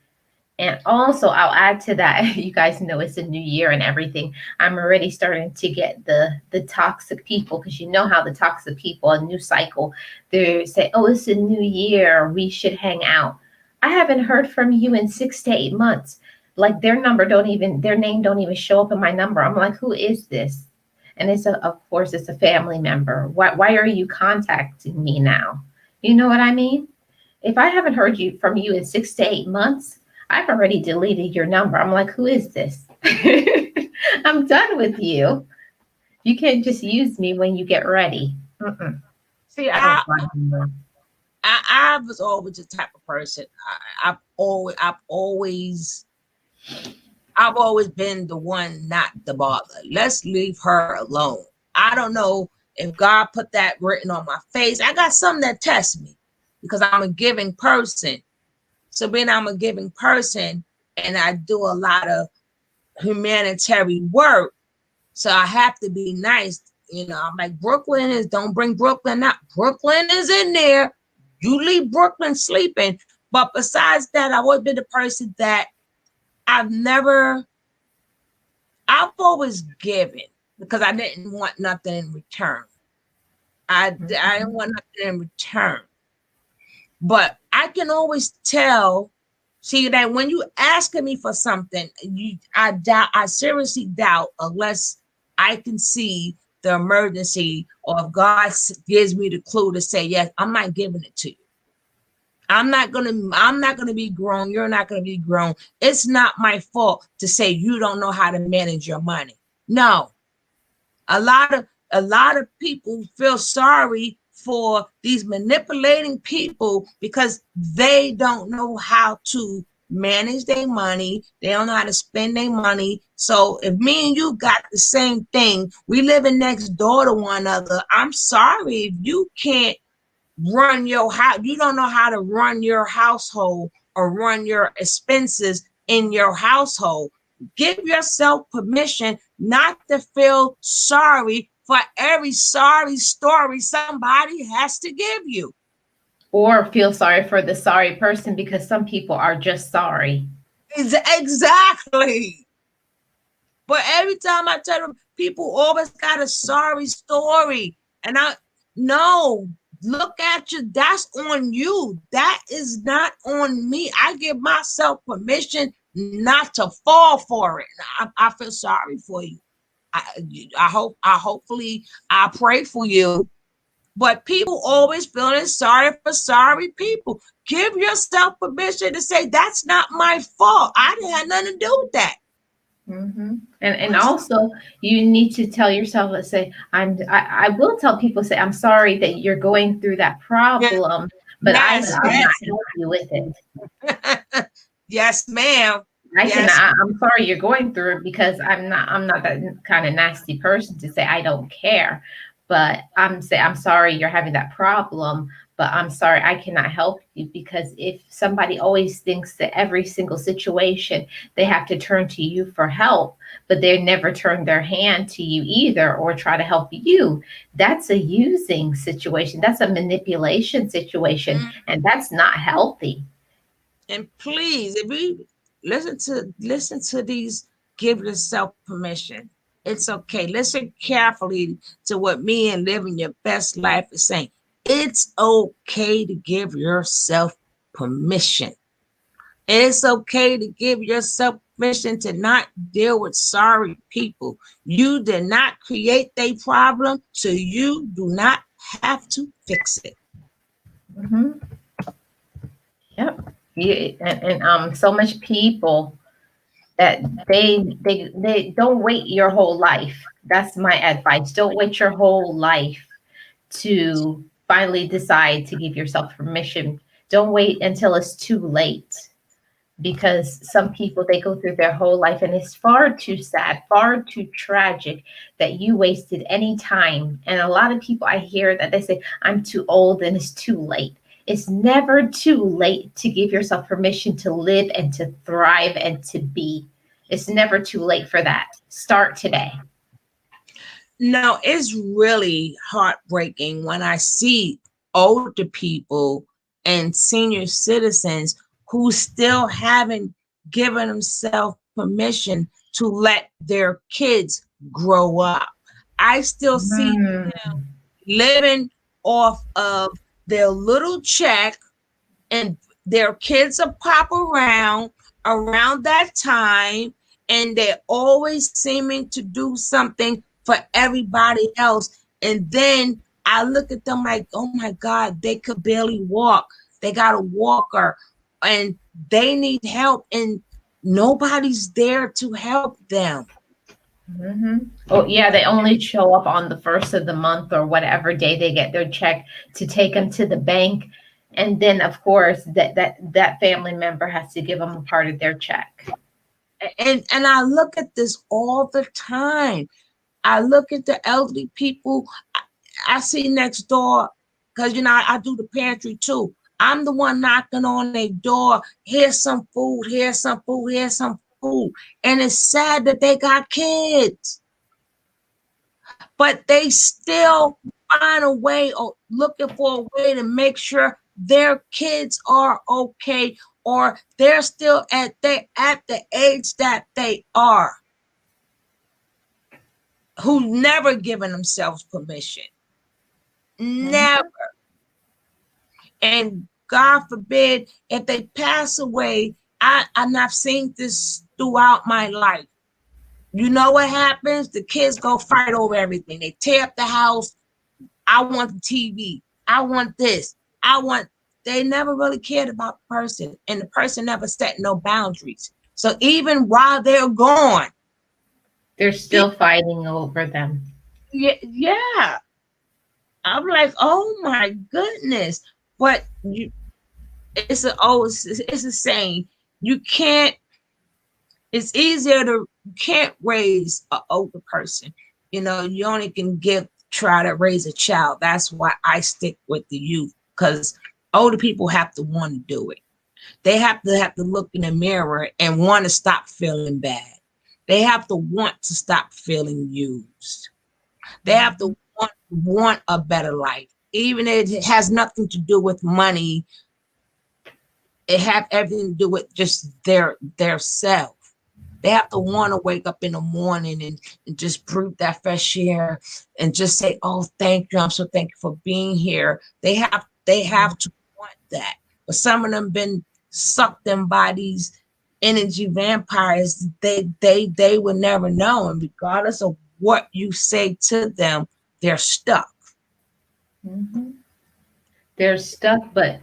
And also, I'll add to that. You guys know it's a new year and everything. I'm already starting to get the toxic people, because you know how the toxic people, a new cycle, they say, "Oh, it's a new year. We should hang out." I haven't heard from you in 6 to 8 months. Like their name don't even show up in my number. I'm like, who is this? And of course, it's a family member. Why are you contacting me now? You know what I mean? If I haven't heard from you in 6 to 8 months, I've already deleted your number. I'm like, who is this? I'm done with you. You can't just use me when you get ready. Mm-mm. See, I don't fly anymore. I was always the type of person. I've always been the one not the bother. Let's leave her alone. I don't know if God put that written on my face. I got something that tests me because I'm a giving person. So being I'm a giving person and I do a lot of humanitarian work, so I have to be nice. I'm like, Brooklyn is, don't bring Brooklyn out. Brooklyn is in there. You leave Brooklyn sleeping. But besides that, I've always been the person that I've never, I've always given because I didn't want nothing in return. I didn't want nothing in return. But I can always tell, see, that when you asking me for something, I seriously doubt unless I can see the emergency, or if God gives me the clue to say yes, I'm not giving it to you. I'm not gonna be grown. You're not gonna be grown. It's not my fault to say you don't know how to manage your money. No, a lot of people feel sorry for these manipulating people because they don't know how to manage their money. They don't know how to spend their money. So if me and you got the same thing, we living next door to one another, I'm sorry if you can't run your house. You don't know how to run your household or run your expenses in your household. Give yourself permission not to feel sorry for every sorry story somebody has to give you. Or feel sorry for the sorry person because some people are just sorry. Exactly. But every time I tell them, people always got a sorry story. And I, no, look at you. That's on you. That is not on me. I give myself permission not to fall for it. I feel sorry for you. I, hopefully, I pray for you. But people always feeling sorry for sorry people. Give yourself permission to say, that's not my fault. I didn't have nothing to do with that. And also you need to tell yourself and say, I will tell people, say, I'm sorry that you're going through that problem, but I Yes, cannot yes. help you with it. Yes, ma'am. I can. Yes. I'm sorry you're going through it because I'm not that kind of nasty person to say I don't care. But I'm sorry you're having that problem. But I'm sorry I cannot help you because if somebody always thinks that every single situation they have to turn to you for help, but they never turn their hand to you either or try to help you, that's a using situation. That's a manipulation situation, Mm. and that's not healthy. And please, if we listen to these, give yourself permission. It's okay. Listen carefully to what me and living your best life is saying. It's okay to give yourself permission. It's okay to give yourself permission to not deal with sorry people. You did not create their problem, so you do not have to fix it. Mhm. Yep. Yeah, and so much people that they don't wait your whole life. That's my advice. Don't wait your whole life to finally decide to give yourself permission. Don't wait until it's too late because some people they go through their whole life and it's far too sad, far too tragic that you wasted any time. And a lot of people I hear that they say I'm too old and it's too late. It's never too late to give yourself permission to live and to thrive and to be. It's never too late for that. Start today. No, it's really heartbreaking when I see older people and senior citizens who still haven't given themselves permission to let their kids grow up. I still see Mm-hmm. living off of their little check, and their kids will pop around that time, and they're always seeming to do something for everybody else. And then I look at them like, oh my God, they could barely walk. They got a walker and they need help, and nobody's there to help them. Mm-hmm. Oh, yeah, they only show up on the first of the month or whatever day they get their check to take them to the bank. And then, of course, that family member has to give them a part of their check. And I look at this all the time. I look at the elderly people I see next door, because I do the pantry too. I'm the one knocking on their door. Here's some food. Here's some food. Here's some food. And it's sad that they got kids, but they still find a way or looking for a way to make sure their kids are okay, or they're still at the age that they are, who never given themselves permission. Mhm. Never. And God forbid if they pass away. And I've seen this throughout my life. You know what happens? The kids go fight over everything. They tear up the house. I want the TV. I want this. I want. They never really cared about the person, and the person never set no boundaries. So even while they're gone, They're still fighting over them. yeah, yeah. I'm like, oh my goodness. But it's a saying. You can't. It's easier to you can't raise an older person. You only can try to raise a child. That's why I stick with the youth, because older people have to want to do it. They have to look in the mirror and want to stop feeling bad. They have to want to stop feeling used. They have to want a better life. even if it has nothing to do with money, it have everything to do with just their self. They have to want to wake up in the morning and just breathe that fresh air and just say, "Oh, thank you. I'm so thankful for being here." They have to want that. But some of them been sucked in by these energy vampires. They will never know. And regardless of what you say to them, they're stuck. Mhm. They're stuck, but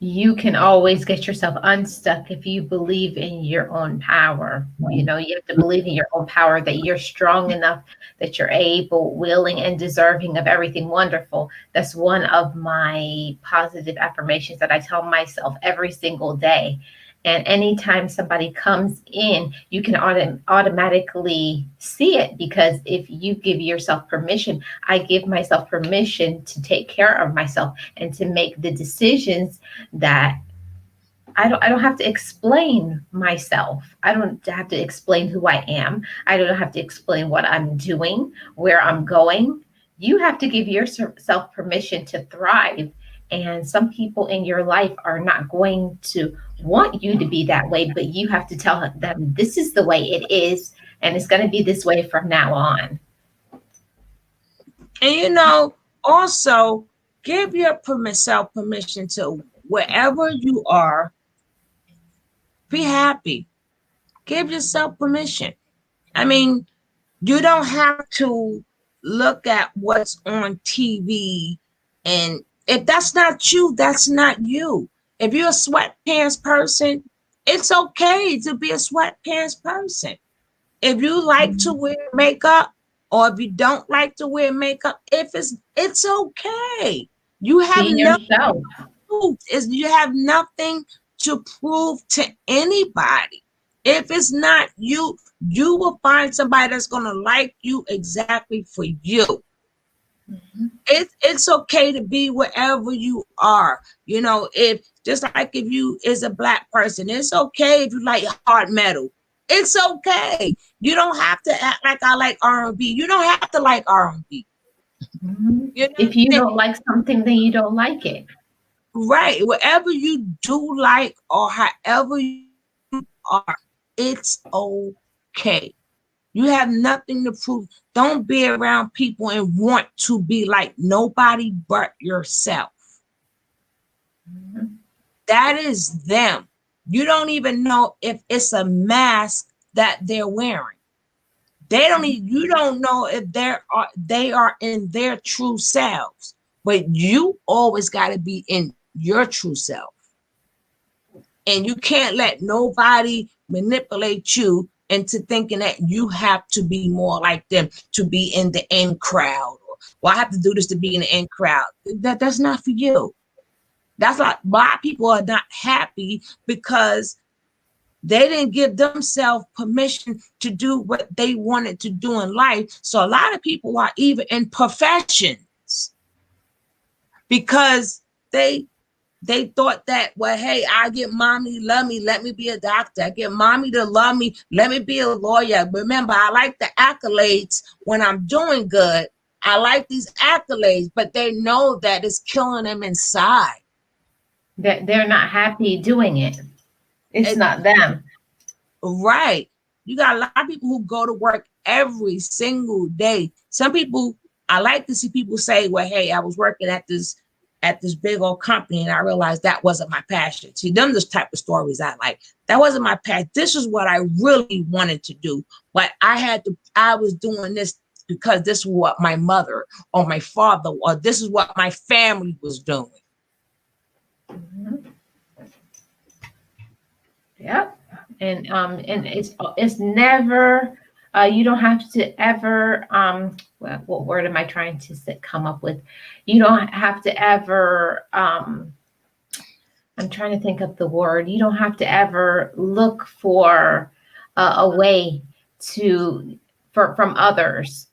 you can always get yourself unstuck if you believe in your own power. You know, you have to believe in your own power that you're strong enough, that you're able, willing, and deserving of everything wonderful. That's one of my positive affirmations that I tell myself every single day. And anytime somebody comes in, you can automatically see it, because if you give yourself permission, I give myself permission to take care of myself and to make the decisions that I don't have to explain myself. I don't have to explain who I am. I don't have to explain what I'm doing, where I'm going. You have to give yourself permission to thrive. And some people in your life are not going to want you to be that way, but you have to tell them this is the way it is, and it's going to be this way from now on. And also give your self permission to wherever you are, be happy. Give yourself permission. I mean, you don't have to look at what's on TV. And if that's not you, that's not you. If you're a sweatpants person, it's okay to be a sweatpants person. If you like to wear makeup, or if you don't like to wear makeup, if it's okay. You have Be no yourself. proof. You have nothing to prove to anybody. If it's not you, you will find somebody that's gonna like you exactly for you. Mhm. It's okay to be wherever you are. If just like if you is a black person, it's okay if you like hard metal. It's okay. You don't have to act like I like R&B. You don't have to like R&B. Mhm. You know what If you I'm saying? don't like something, then you don't like it. Right. Whatever you do like or however you are, it's okay. You have nothing to prove. Don't be around people and want to be like nobody but yourself. Mhm. That is them. You don't even know if it's a mask that they're wearing. You don't know if they are in their true selves. But you always got to be in your true self. And you can't let nobody manipulate you into thinking that you have to be more like them to be in the in crowd, or well, I have to do this to be in the in crowd. That's not for you. That's why people are not happy, because they didn't give themselves permission to do what they wanted to do in life. So a lot of people are even in professions because they thought that, well, hey, I get mommy to love me, let me be a doctor. I get mommy to love me, let me be a lawyer. Remember, I like the accolades when I'm doing good. I like these accolades, but they know that it's killing them inside. That they're not happy doing it. It's It, not them. right. You got a lot of people who go to work every single day. Some people, I like to see people say, well, hey, I was working at this big old company and I realized that wasn't my passion. See, them the type of stories I like. That wasn't my passion. This is what I really wanted to do. But I was doing this because this is what my mother or my father, or this is what my family was doing. Mhm. Yep. And it's never you don't have to ever what word am I trying to come up with? You don't have to ever I'm trying to think of the word. You don't have to ever look for a way to from others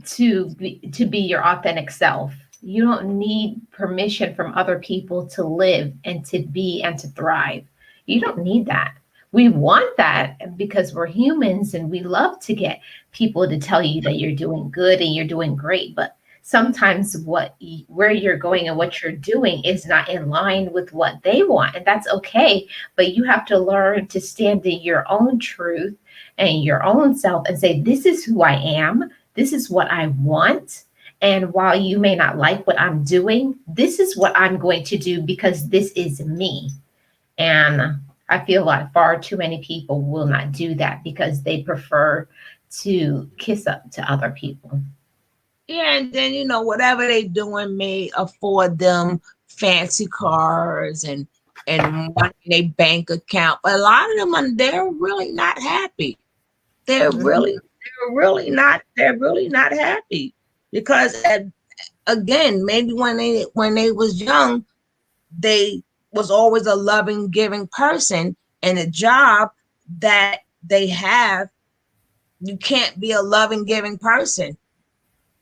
to be your authentic self. You don't need permission from other people to live and to be and to thrive. You don't need that. We want that because we're humans and we love to get people to tell you that you're doing good and you're doing great. But sometimes where you're going and what you're doing is not in line with what they want, and that's okay. But you have to learn to stand in your own truth and your own self and say, this is who I am, this is what I want. And while you may not like what I'm doing, this is what I'm going to do because this is me. And I feel like far too many people will not do that because they prefer to kiss up to other people. Yeah, and then whatever they doing may afford them fancy cars and money in their bank account. But a lot of them they're really not happy. Mhm. They're really not happy because again, maybe when they was young, they was always a loving, giving person, and a job that they have, you can't be a loving, giving person.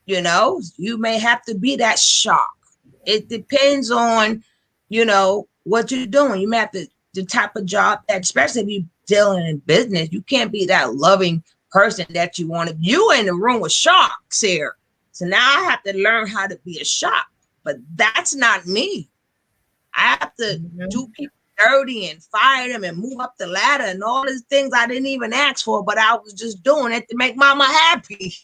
You may have to be that shock. It depends on, what you're doing. You may have to the type of job that, especially if you're dealing in business, you can't be that loving person that you want to. You in the room with sharks here. So now I have to learn how to be a shark. But that's not me. I have to Mhm. do people dirty and fire them and move up the ladder and all these things I didn't even ask for, but I was just doing it to make mama happy.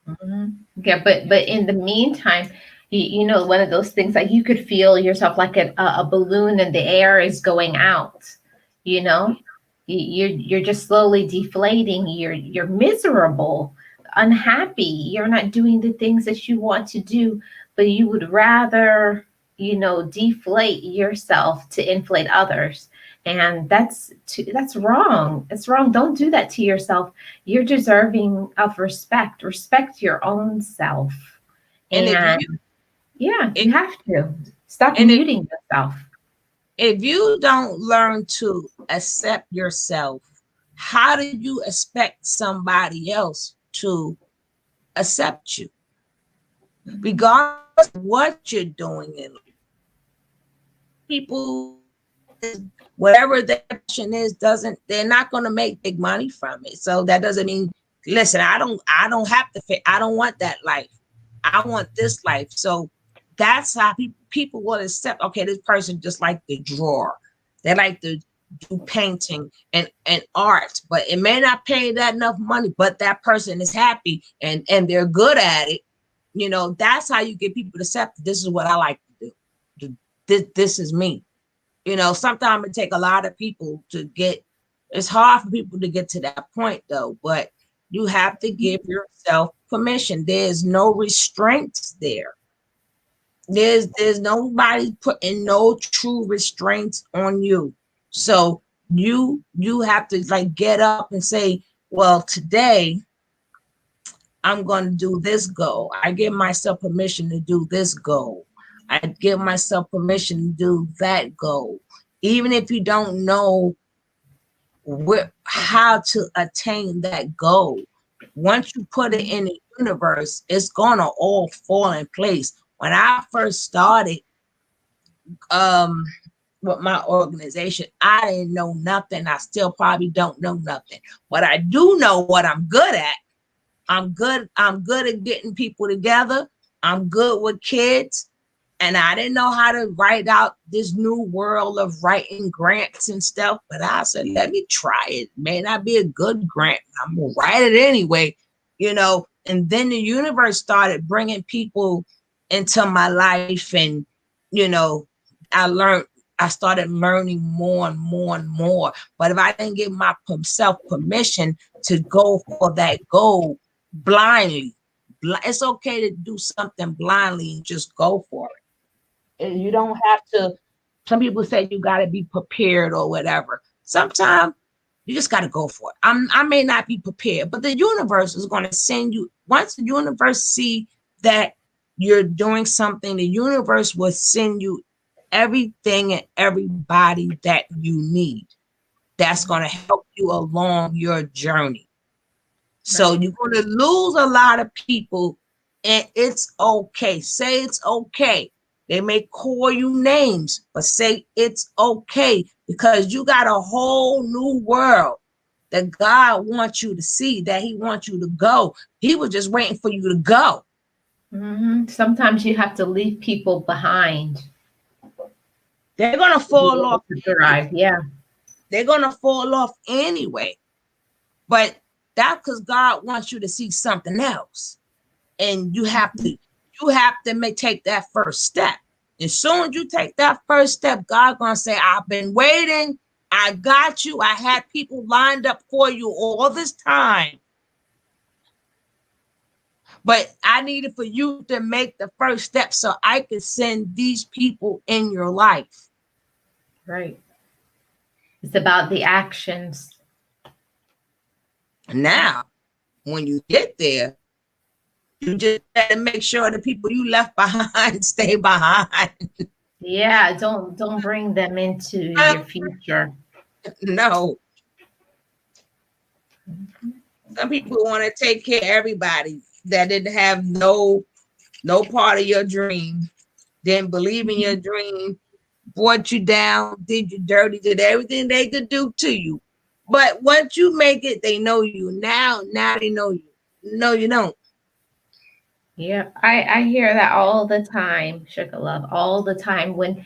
Mhm. Yeah, but in the meantime, you know, one of those things like you could feel yourself like a balloon and the air is going out. You know, you're just slowly deflating. You're miserable, unhappy. You're not doing the things that you want to do, but you would rather, you know, deflate yourself to inflate others. And that's wrong. It's wrong. Don't do that to yourself. You're deserving of respect. Respect your own self. And if And you yeah, if, you have to stop and if muting yourself. if you don't learn to accept yourself, how do you expect somebody else to accept you? Regardless of what you're doing in life, people is whatever their passion is, doesn't they're not going to make big money from it. So that doesn't mean, listen, I don't have to fit, I don't want that life. I want this life. So that's how people will accept, okay, this person just like to draw. They like to do painting and art, but it may not pay that enough money, but that person is happy and they're good at it. That's how you get people to accept, this is what I like to do. This is me. Sometimes it take a lot of people to get, it's hard for people to get to that point though, but you have to give yourself permission. There's no restraints there. There's nobody putting no true restraints on you. So you have to like get up and say, well, today I'm going to do this goal. I give myself permission to do this goal. I give myself permission to do that goal. Even if you don't know how to attain that goal, once you put it in the universe, it's going to all fall in place. When I first started um, with my organization, I didn't know nothing. I still probably don't know nothing. But I do know what I'm good at. I'm good at getting people together. I'm good with kids. And I didn't know how to write out this new world of writing grants and stuff. But I said, let me try it. May not be a good grant. I'm gonna write it anyway. And then the universe started bringing people into my life, and you know, I learned. I started learning more and more and more. But if I didn't give myself permission to go for that goal, blindly. It's okay to do something blindly and just go for it. And you don't have to. Some people say you got to be prepared or whatever. Sometimes you just got to go for it. I may not be prepared, but the universe is going to send you. Once the universe see that you're doing something, the universe will send you everything and everybody that you need. That's going to help you along your journey. So Right. you're going to lose a lot of people, and it's okay. Say it's okay. They may call you names, but say it's okay because you got a whole new world that God wants you to see, that He wants you to go. He was just waiting for you to go. Sometimes you have to leave people behind They're gonna to be fall able off to anyway. thrive. Yeah, They're gonna fall off anyway. But that's because God wants you to see something else. And you have to take that first step. As soon as you take that first step, God gonna say, I've been waiting. I got you. I had people lined up for you all this time. But I needed for you to make the first step so I could send these people in your life. right. It's about the actions. Now, when you get there, you just got to make sure the people you left behind stay behind. Yeah, don't bring them into your future. No, Mhm. some people want to take care of everybody that didn't have no part of your dream, didn't believe in your dream, brought you down, did you dirty, did everything they could do to you. But once you make it, they know you. Now they know you. No, you don't. Yeah, I hear that all the time, Sugar Love, all the time. When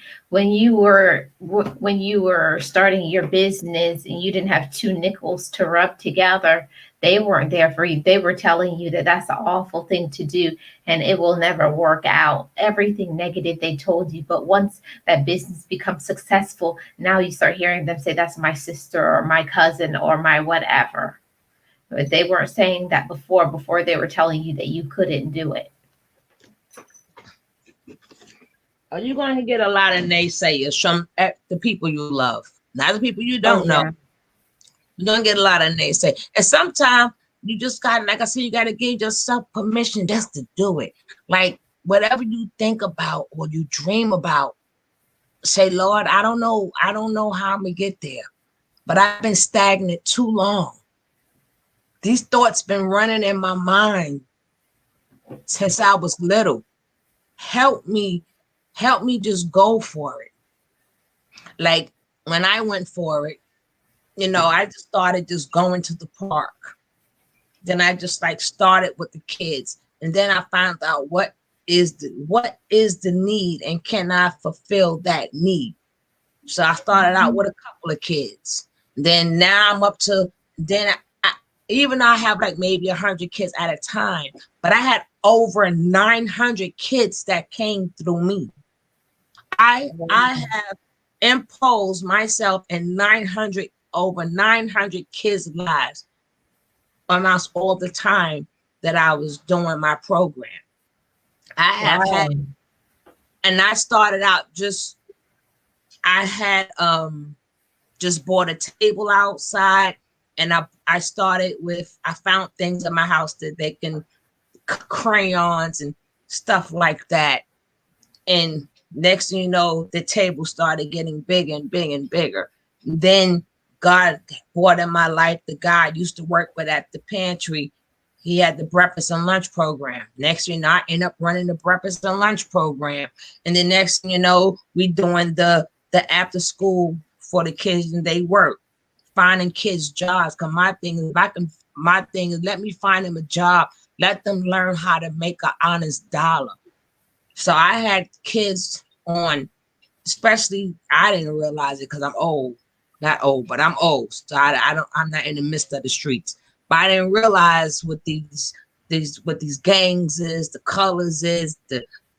you were starting your business and you didn't have two nickels to rub together, they weren't there for you. They were telling you that that's an awful thing to do and it will never work out. Everything negative they told you, but once that business becomes successful, now you start hearing them say that's my sister or my cousin or my whatever. But they weren't saying that before they were telling you that you couldn't do it. Are you going to get a lot of naysayers from the people you love, not the people you Oh don't know? yeah. You're going to get a lot of naysayers. And sometimes you just got, like I said, you got to give yourself permission just to do it. Like whatever you think about or you dream about, say, Lord, I don't know. I don't know how I'm going to get there, but I've been stagnant too long. These thoughts been running in my mind since I was little. Help me, help me just go for it. Like when I went for it, I just started just going to the park. Then I just like started with the kids. And then I found out what is the need and can I fulfill that need? So I started out with a couple of kids. Then now I'm up to then even I have like maybe 100 kids at a time, but I had over 900 kids that came through me. I have imposed myself in 900 over 900 kids' lives almost all the time that I was doing my program. I have had, Wow. and I started out I had just bought a table outside, and I started with I found things in my house that they can crayons and stuff like that. And next thing you know, the table started getting bigger and bigger and bigger. Then God brought in my life the guy I used to work with at the pantry. He had the breakfast and lunch program. Next thing you know, I end up running the breakfast and lunch program. And the next thing you know, we doing the after school for the kids and they work, finding kids jobs. Cause my thing is let me find them a job. Let them learn how to make an honest dollar. So I had kids on, especially I didn't realize it because I'm old, not old, but I'm old. So I'm not in the midst of the streets. But I didn't realize what these gangs is, the colors is,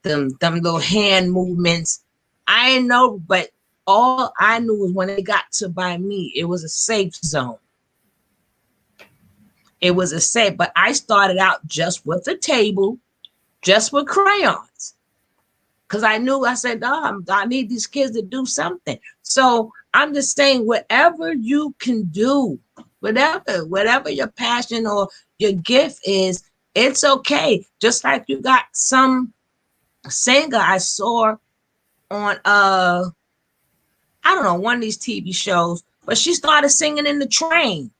them little hand movements. I didn't know, but all I knew was when they got to by me, it was a safe zone. It was a safe, but I started out just with a table, just with crayons. Because I said, oh, I need these kids to do something. So I'm just saying, whatever you can do, whatever your passion or your gift is, it's okay. Just like you got some singer I saw on I don't know, one of these TV shows, but she started singing in the train.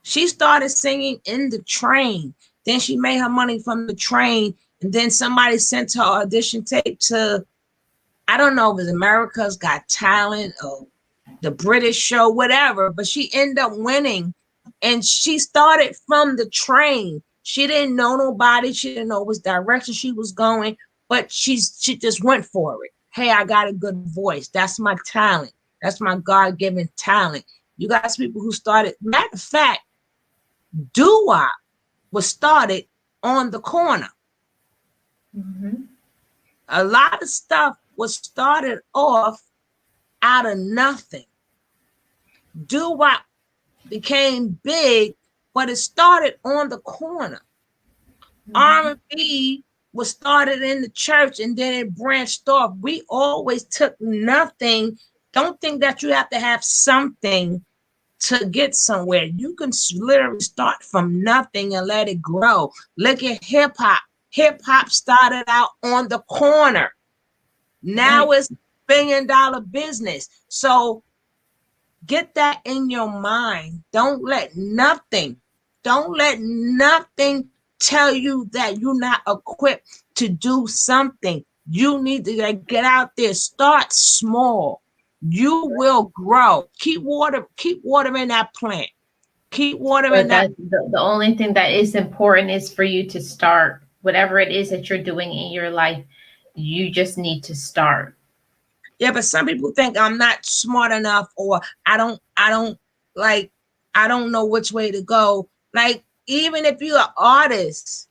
She started singing in the train. Then she made her money from the train. And then somebody sent her audition tape to, I don't know if it was America's Got Talent or the British show, whatever, but she ended up winning. And she started from the train. She didn't know nobody. She didn't know which direction she was going, but she just went for it. Hey, I got a good voice. That's my talent. That's my God-given talent. You got some people who started. Matter of fact, doo-wop was started on the corner. Mm-hmm. A lot of stuff was started off out of nothing. Doo-wop became big, but it started on the corner. Mm-hmm. R&B was started in the church and then it branched off. We always took nothing. Don't think that you have to have something to get somewhere. You can literally start from nothing and let it grow. Look at hip hop. Hip hop started out on the corner. Now Right. it's $1 billion business. So get that in your mind. Don't let nothing tell you that you're not equipped to do something. You need to get out there, start small. You will grow. Keep watering that plant. Keep watering But that. that's the only thing that is important is for you to start whatever it is that you're doing in your life. You just need to start. Yeah, but some people think I'm not smart enough or I don't like I don't know which way to go. Like even if you're an artist,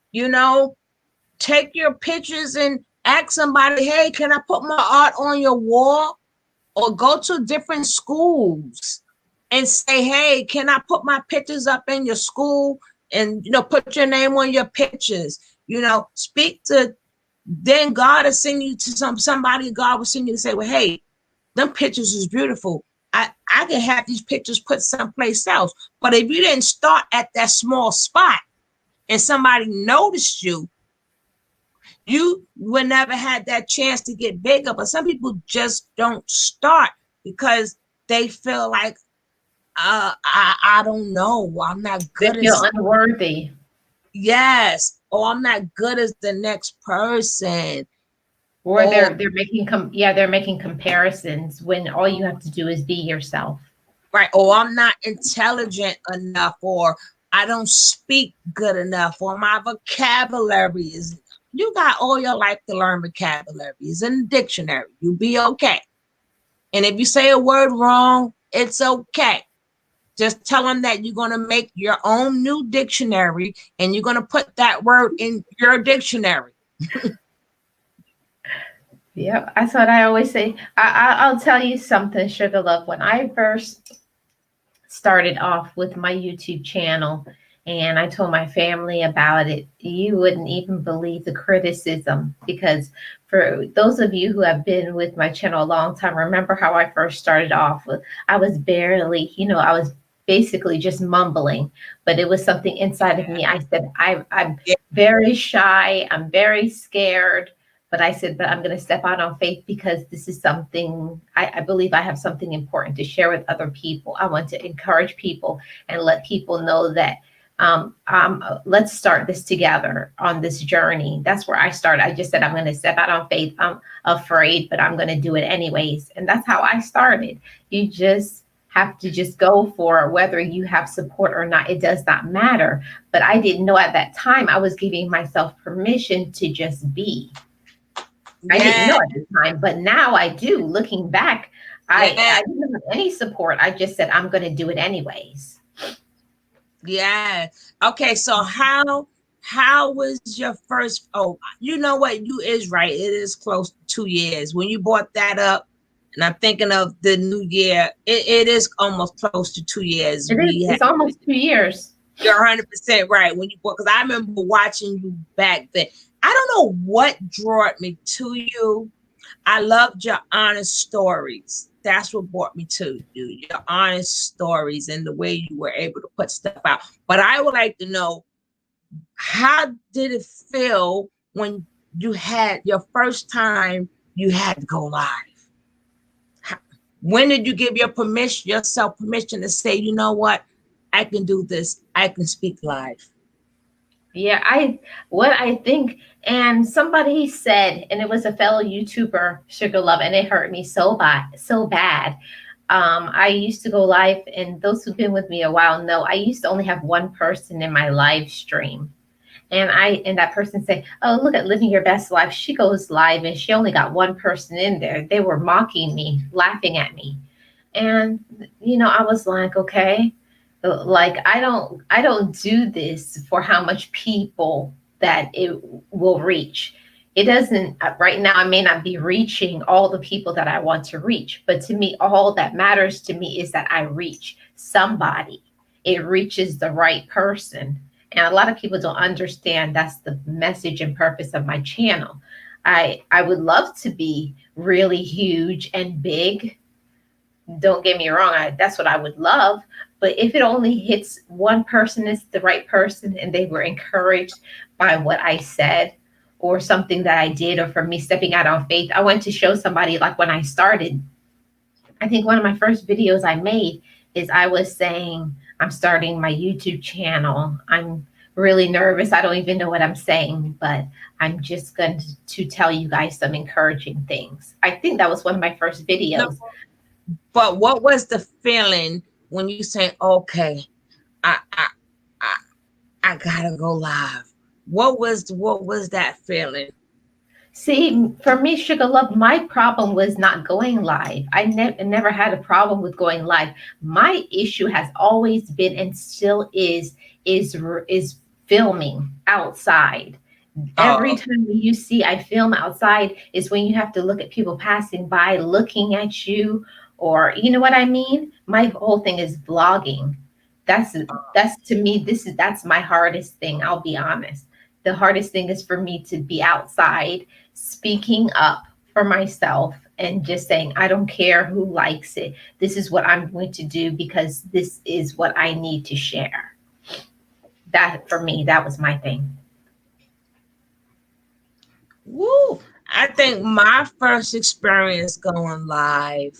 take your pictures and ask somebody, hey, can I put my art on your wall? Or go to different schools and say, hey, can I put my pictures up in your school and put your name on your pictures? Speak to then God will send you to somebody, God will send you to say, well, hey, them pictures is beautiful. I can have these pictures put someplace else. But if you didn't start at that small spot and somebody noticed you would never had that chance to get bigger. But some people just don't start because they feel like I don't know. I'm not They good feel as unworthy. yes, or I'm not good as the next person. Or Or they're making comparisons when all you have to do is be yourself. right, or I'm not intelligent enough, or I don't speak good enough, or my vocabulary is you got all your life to learn vocabulary. It's in the dictionary. You'll be okay. And if you say a word wrong, it's okay. Just tell them that you're going to make your own new dictionary and you're going to put that word in your dictionary. Yeah, that's what I always say. I'll tell you something, Sugar Love. When I first started off with my YouTube channel and I told my family about it, you wouldn't even believe the criticism. Because for those of you who have been with my channel a long time, remember how I first started off with, I was barely, I was basically just mumbling, but it was something inside of Yeah. me. I said, I'm Yeah. very shy, I'm very scared, but I said, but I'm going to step out on faith because this is something I believe I have something important to share with other people. I want to encourage people and let people know that let's start this together on this journey. That's where I started. I just said, I'm going to step out on faith. I'm afraid, but I'm going to do it anyways. And that's how I started. You just have to just go for it, whether you have support or not. It does not matter. But I didn't know at that time I was giving myself permission to just be. I didn't Yeah. know at the time, but now I do. Looking back, Yeah. I didn't have any support. I just said I'm going to do it anyways. Yeah. Okay. So how was your first? Oh, you know what? You is right. It is close to 2 years. When you brought that up, and I'm thinking of the new year, it is almost close to 2 years. It is. We had It's almost 2 years. You're 100% right. When you because I remember watching you back then. I don't know what drew me to you. I loved your honest stories. That's what brought me to you. Your honest stories and the way you were able to put stuff out. But I would like to know, how did it feel when you had your first time you had to go live? When did you give yourself permission to say, you know what? I can do this. I can speak live. Yeah, what I think, and somebody said, and it was a fellow YouTuber, Sugar Love, and it hurt me so bad, so bad. I used to go live, and those who've been with me a while know I used to only have one person in my live stream. And that person say, "Oh, look at living your best life." She goes live and she only got one person in there. They were mocking me, laughing at me. And I was like, okay, like I don't do this for how much people that it will reach. It doesn't right now. I may not be reaching all the people that I want to reach, but to me, all that matters to me is that I reach somebody. It reaches the right person. And a lot of people don't understand that's the message and purpose of my channel. I would love to be really huge and big. Don't get me wrong, that's what I would love. But if it only hits one person, it's the right person, and they were encouraged by what I said or something that I did, or from me stepping out on faith. I went to show somebody, like when I started, I think one of my first videos I made is I was saying, I'm starting my YouTube channel. I'm really nervous. I don't even know what I'm saying, but I'm just going to tell you guys some encouraging things. I think that was one of my first No, videos. but what was the feeling when you say, okay, I I I, I gotta go live? What was that feeling? See, for me, Sugar Love, my problem was not going live. I never had a problem with going live. My issue has always been and still is filming outside. Every Oh, time you see I film outside is when you have to look at people passing by looking at you, or you know what I mean? My whole thing is vlogging. That's that's to me, that's my hardest thing, I'll be honest. The hardest thing is for me to be outside speaking up for myself and just saying, I don't care who likes it. This is what I'm going to do because this is what I need to share. That for me, that was my thing. woo! I think my first experience going live,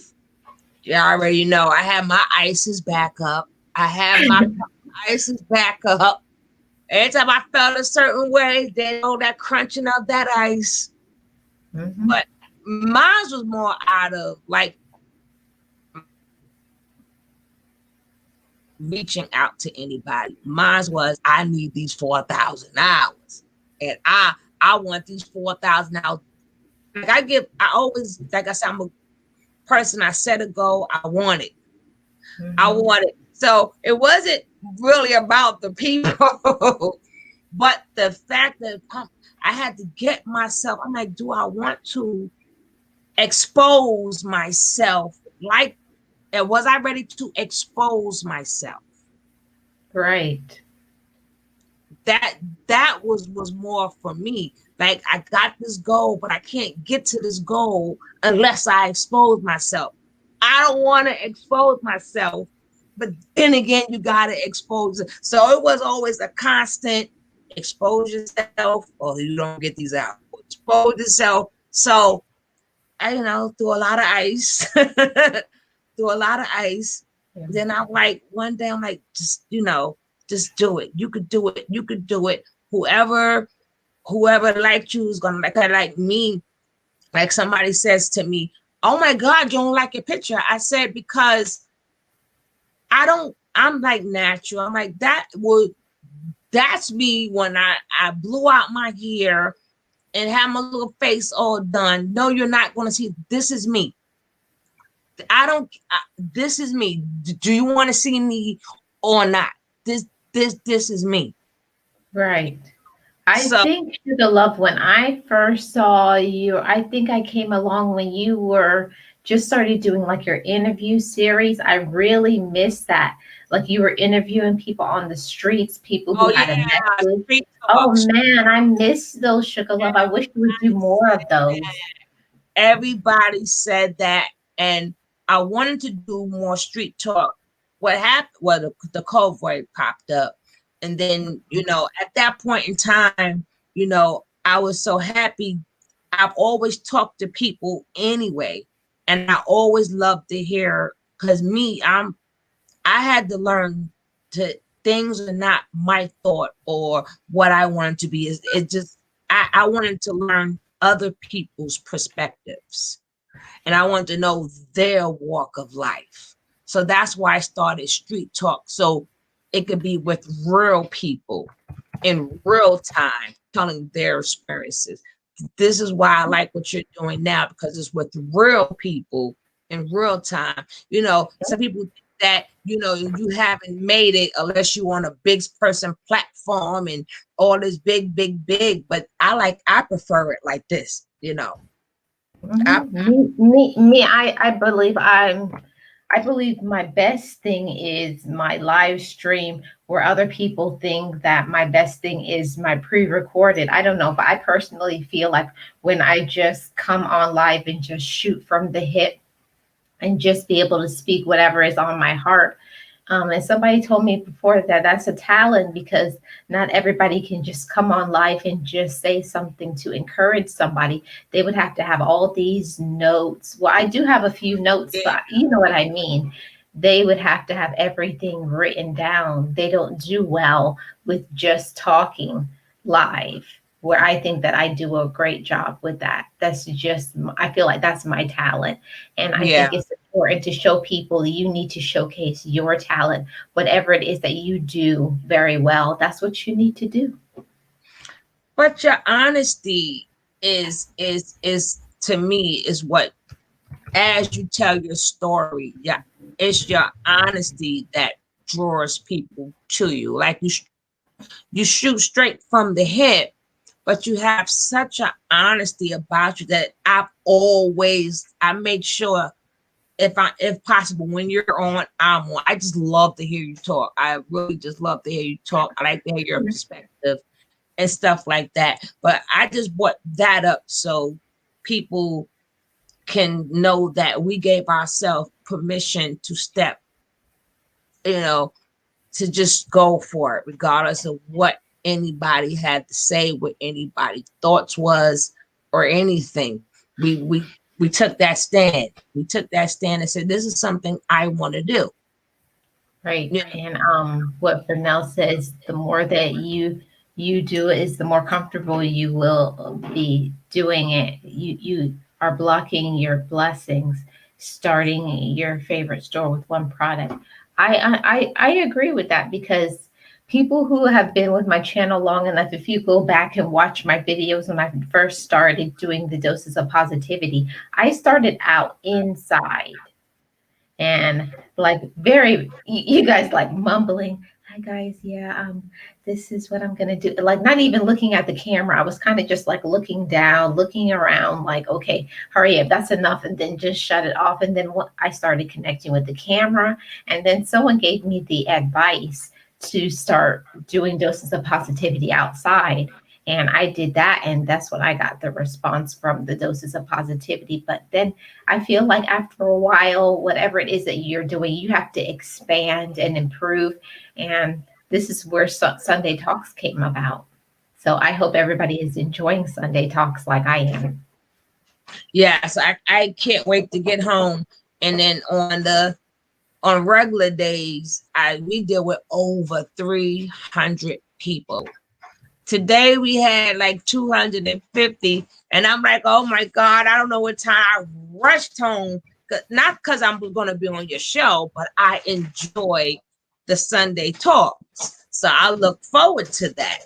you already know, I had my ISIS back up. I had my ISIS back up. Every time I felt a certain way, they know that crunching of that ice. Mhm. But mine was more out of like reaching out to anybody. Mine was, I need these 4,000 hours. And I want these 4,000 hours. Like I always, like I said, I'm a person, I set a goal, I want it. I Mhm. want it. So it wasn't really about the people, but the fact that I had to get myself, I'm like, do I want to expose myself? Like, and was I ready to expose myself? Right. that that was more for me. Like, I got this goal, but I can't get to this goal unless I expose myself. I don't want to expose myself, but then again, you gotta expose it. So it was always a constant expose yourself, or you don't get these out. Expose yourself. So I, through a lot of ice, through a lot of ice. Yeah. Then I'm like, one day I'm like, just do it. You could do it. You could do it. Whoever liked you is gonna like me. Like somebody says to me, "Oh my God, you don't like your picture?" I said, because I don't. I'm like natural. I'm like that. Would That's me when I blew out my hair and have my little face all done. No, you're not gonna see. This is me. I don't. This is me. Do you want to see me or not? This is me. Right. I So, think Sugar Love, when I first saw you, I think I came along when you were just started doing like your interview series. I really missed that. Like you were interviewing people on the streets, people who oh had a yeah, message. street Oh talk. man, I miss those, Sugar Love. I wish we would do more of those. Everybody said that, and I wanted to do more street talk. What happened? Well, the COVID popped up, and then at that point in time, I was so happy. I've always talked to people anyway, and I always love to hear, because I had to learn to things are not my thought or what I wanted to be. It just I wanted to learn other people's perspectives, and I wanted to know their walk of life. So that's why I started Street Talk, so it could be with real people. in real time, telling their experiences. This is why I like what you're doing now, because it's with real people in real time. Some people think that, you haven't made it unless you on a big person platform and all this big, big, big. But I prefer it like this. I I believe my best thing is my live stream, where other people think that my best thing is my pre-recorded. I don't know, but I personally feel like when I just come on live and just shoot from the hip and just be able to speak whatever is on my heart. And somebody told me before that that's a talent, because not everybody can just come on live and just say something to encourage somebody. They would have to have all these notes. Well, I do have a few notes, yeah, but you know what I mean. They would have to have everything written down. They don't do well with just talking live, where I think that I do a great job with that. That's just, I feel like that's my talent. And I yeah. think it's important to show people that you need to showcase your talent, whatever it is that you do very well. That's what you need to do. But your honesty is to me is what, as you tell your story, yeah, it's your honesty that draws people to you. Like you shoot straight from the hip, but you have such an honesty about you that I make sure, if possible, when you're on, I'm on. I just love to hear you talk. I really just love to hear you talk. I like to hear your perspective and stuff like that. But I just brought that up so people can know that we gave ourselves permission to step, you know, to just go for it, regardless of what anybody had to say, what anybody thoughts was, or anything. We took that stand. We took that stand and said, "This is something I want to do." Right. You know, And what Fernell says, the more that you do it, is the more comfortable you will be doing it. You are blocking your blessings, starting your favorite store with one product. I agree with that, because people who have been with my channel long enough, if you go back and watch my videos when I first started doing the doses of positivity, I started out inside and like very you guys like mumbling, hi guys, yeah, this is what I'm gonna do, like not even looking at the camera. I was kind of just like looking down, looking around, like, okay, hurry up, that's enough, and then just shut it off. And then what, I started connecting with the camera, and then someone gave me the advice to start doing doses of positivity outside, and I did that, and that's what I got the response from the doses of positivity. But then I feel like after a while, whatever it is that you're doing, you have to expand and improve. And this is where Sunday Talks came about. So I hope everybody is enjoying Sunday Talks like I am. yes, I can't wait to get home. And then on regular days, we deal with over 300 people. Today we had like 250, and I'm like, oh my God, I don't know what time I rushed home. Not because I'm going to be on your show, but I enjoy the Sunday talks. So I look forward to that.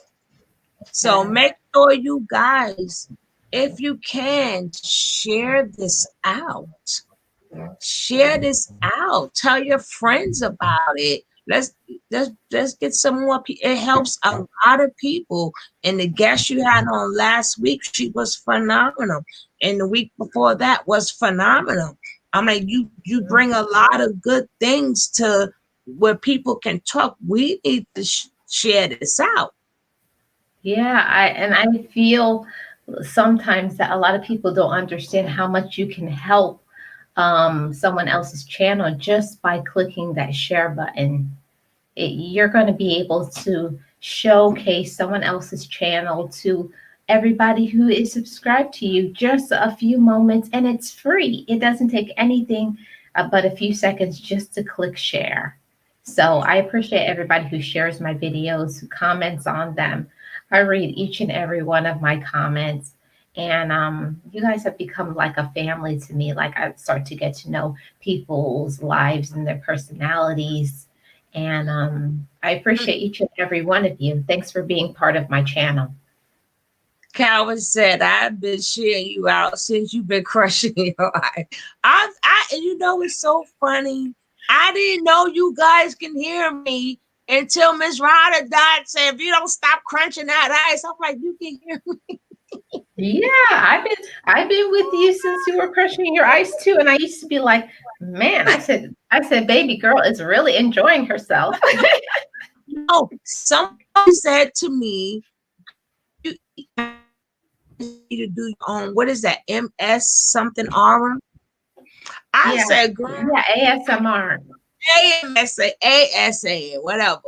So Yeah. make sure you guys, if you can, share this out. Share this out. Tell your friends about it. Let's get some more people. It helps a lot of people. And the guest you had on last week, she was phenomenal. And the week before that was phenomenal. I mean, you bring a lot of good things to where people can talk. We need to share this out. Yeah, I feel sometimes that a lot of people don't understand how much you can help someone else's channel just by clicking that share button. You're going to be able to showcase someone else's channel to everybody who is subscribed to you, just a few moments, and it's free. It doesn't take anything but a few seconds just to click share. So I appreciate everybody who shares my videos, who comments on them. I read each and every one of my comments. And you guys have become like a family to me. Like I start to get to know people's lives and their personalities, And I appreciate each and every one of you. Thanks for being part of my channel. Calvin said, I've been sharing you out since you've been crushing your eye. And you know, it's so funny. I didn't know you guys can hear me until Miss Ryder died. Said, if you don't stop crunching that ice, I'm like, you can hear me. Yeah, I've been with you since you were crushing your ice too. And I used to be like, man, I said, baby girl is really enjoying herself. No, someone said to me, you need to do your own, what is that, MS something aura? I Yeah, said, girl, yeah, ASMR. AMSA, ASA, whatever.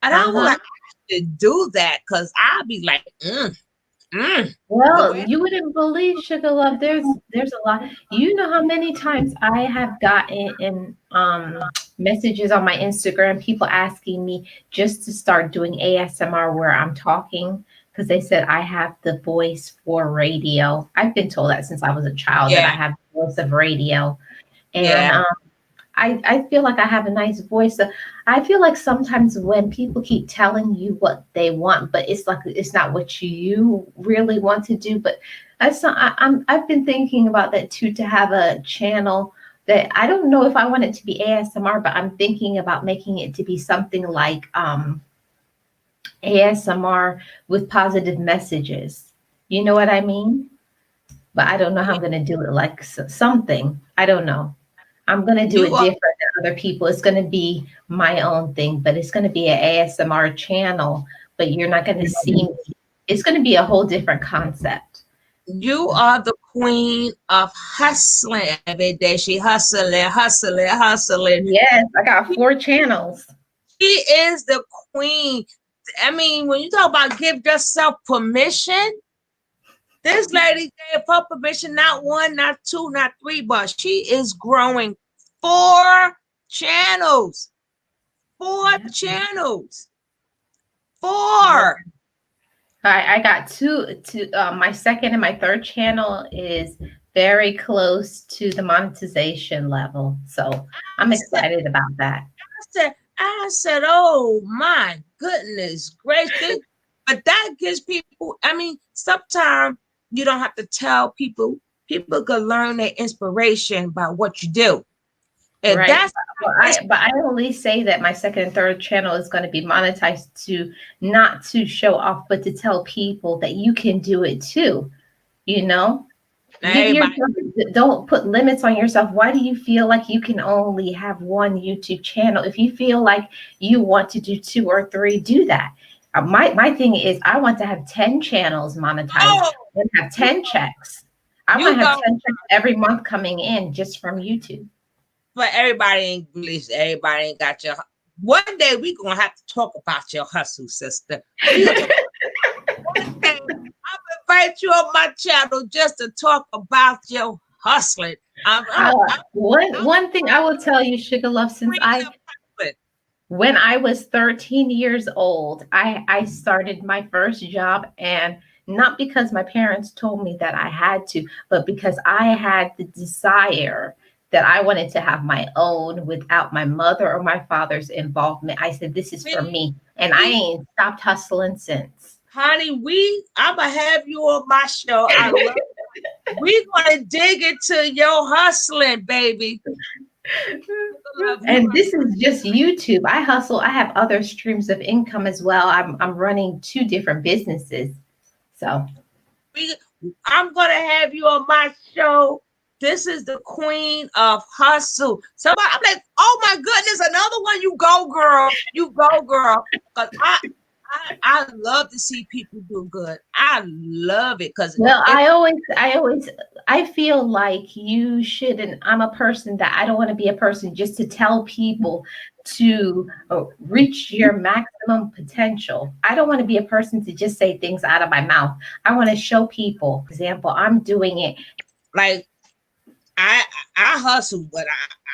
And I was Uh-huh. like, I should do that because I'll be like, the Well, way. you wouldn't believe, Sugar Love. There's a lot. You know how many times I have gotten in messages on my Instagram, people asking me just to start doing ASMR where I'm talking because they said I have the voice for radio. I've been told that since I was a child that I Yeah, have the voice of radio. And yeah. I feel like I have a nice voice. So I feel like sometimes when people keep telling you what they want, but it's like it's not what you really want to do. But that's not, I've been thinking about that too, to have a channel that I don't know if I want it to be ASMR, but I'm thinking about making it to be something like ASMR with positive messages. You know what I mean? But I don't know how I'm going to do it. Like something. I don't know. I'm going to do You it are different than other people. It's going to be my own thing, but it's going to be an ASMR channel, but you're not going to see me. It's going to be a whole different concept. you are the queen of hustling every day. She hustling, hustling, hustling. Yes, I got 4 channels. She is the queen. I mean, when you talk about give yourself permission, this lady gave her permission, not one, not two, not three, but she is growing 4 channels. Four Yeah. channels. Yeah. 4. I got two. My second and my third channel is very close to the monetization level. So I'm I said, excited about that. I said, oh my goodness gracious. But that gives people, I mean, sometimes you don't have to tell people, people can learn their inspiration by what you do. And Right. that's Well, I only say that my second and third channel is going to be monetized to not to show off, but to tell people that you can do it too. You know, give everybody. yourself, don't put limits on yourself. Why do you feel like you can only have one YouTube channel? If you feel like you want to do 2 or 3, do that. My thing is I want to have 10 channels monetized Oh, and have 10 checks. I want you to have go 10 checks every month coming in just from YouTube. but everybody ain't released. Everybody ain't got your. One day we gonna have to talk about your hustle, sister. We gonna talk one day. I'm invite you on my channel just to talk about your hustling. Uh, one thing I will tell you, Sugar Love, since queen I of hustling. when I was 13 years old, I started my first job, and not because my parents told me that I had to, but because I had the desire that I wanted to have my own without my mother or my father's involvement. I said, this is for me. And I We, ain't stopped hustling since. honey, I'm gonna have you on my show. I love. We gonna dig into your hustling, baby. Love you. And this is just YouTube. I hustle. I have other streams of income as well. I'm running 2 different businesses. So We, I'm gonna have you on my show. This is the queen of hustle. Somebody, I'm like, oh my goodness, another one. You go, girl. You go, girl. Cause I love to see people do good. I love it because well, it I feel like you shouldn't. I'm a person that I don't want to be a person just to tell people to reach your maximum potential. I don't want to be a person to just say things out of my mouth. I want to show people. For example, I'm doing it. like I I hustle, but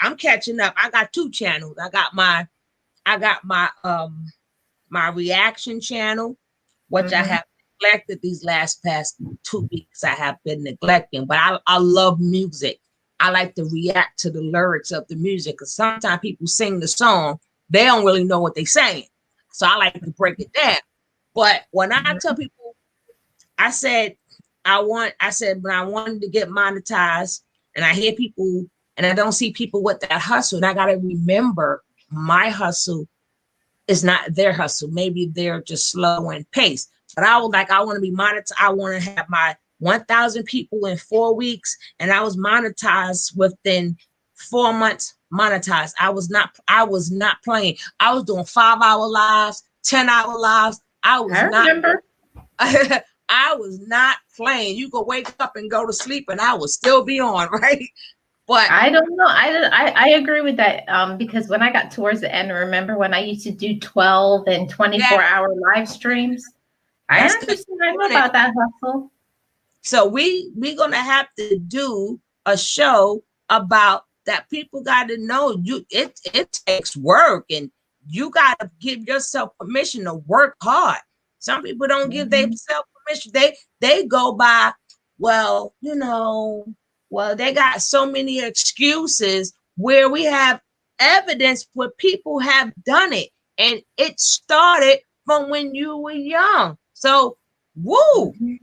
I'm catching up. I got 2 channels. I got my reaction channel, which I Mhm. have neglected these past 2 weeks. I have been neglecting, but I love music. I like to react to the lyrics of the music because sometimes people sing the song they don't really know what they're saying. So I like to break it down. But when I tell people, I said, I said, when I wanted to get monetized and I hear people and I don't see people with that hustle, and I got to remember my hustle is not their hustle. Maybe they're just slow in pace. But I was like, I want to be monetized. I want to have my 1,000 people in 4 weeks. And I was monetized within 4 months, monetized. I was not playing. I was doing 5-hour lives, 10-hour lives. I was I not remember. I was not playing. You could wake up and go to sleep and I would still be on, right? But I don't know. I agree with that because when I got towards the end, remember when I used to do 12 and yeah, 24-hour live streams? I that's because understand. I know you're doing it. about that hustle. So we're gonna have to do a show about that. People got to know you. It takes work, and you got to give yourself permission to work hard. Some people don't give Mhm. themselves permission. They go by, well, well, they got so many excuses where we have evidence where people have done it, and it started from when you were young. So, woo. Mhm.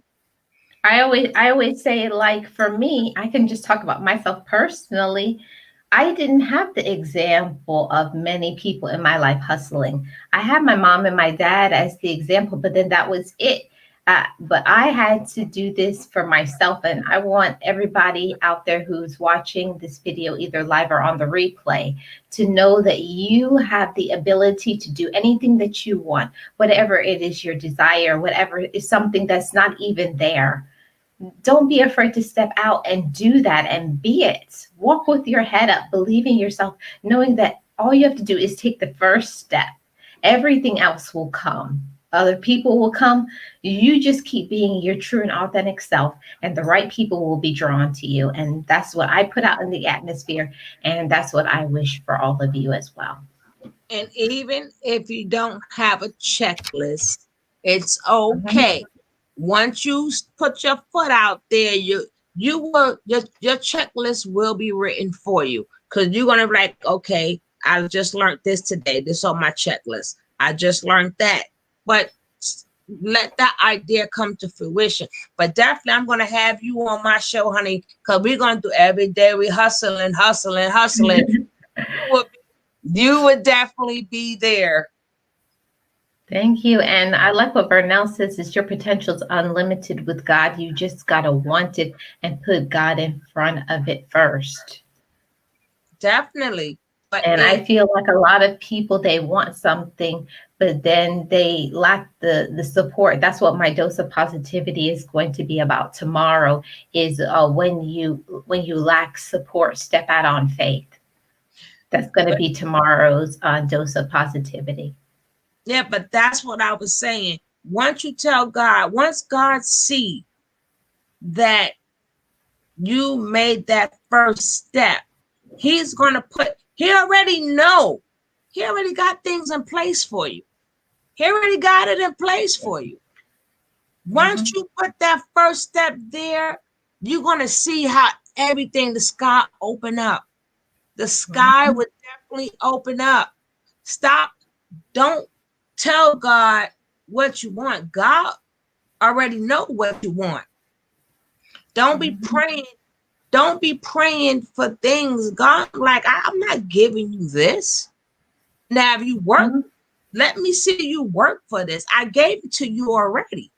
I always say, like, for me, I can just talk about myself personally. I didn't have the example of many people in my life hustling. I had my mom and my dad as the example, but then that was it. But I had to do this for myself, and I want everybody out there who's watching this video, either live or on the replay, to know that you have the ability to do anything that you want, whatever it is your desire, whatever is something that's not even there. Don't be afraid to step out and do that and be it. Walk with your head up, believe in yourself, knowing that all you have to do is take the first step. Everything else will come. Other people will come. You just keep being your true and authentic self, and the right people will be drawn to you. And that's what I put out in the atmosphere. And that's what I wish for all of you as well. And even if you don't have a checklist, it's Mhm. okay. Once you put your foot out there, you will your checklist will be written for you because you're gonna be like, okay, I just learned this today. This on my checklist. I just learned that. But let that idea come to fruition. But definitely, I'm gonna have you on my show, honey, because we're gonna do every day. We hustling, hustling, hustling. You will you would definitely be there. Thank you. And I like what Burnell says is your potential is unlimited with God. You just got to want it and put God in front of it first. Definitely. But And I it feel like a lot of people, they want something, but then they lack the support. That's what my dose of positivity is going to be about tomorrow is when you lack support, step out on faith. That's going to but be tomorrow's dose of positivity. yeah, but that's what I was saying. Once you tell God, once God see that you made that first step, he's gonna he already know. He already got things in place for you. He already got it in place for you. Once Mhm. you put that first step there, you're gonna see how everything, the sky open up. The sky Mhm. would definitely open up. Stop. Don't tell God what you want. God already know what you want. Don't be Mhm. praying. Don't be praying for things. God, like, I'm not giving you this. Now, if you work, Mhm. let me see you work for this. I gave it to you already.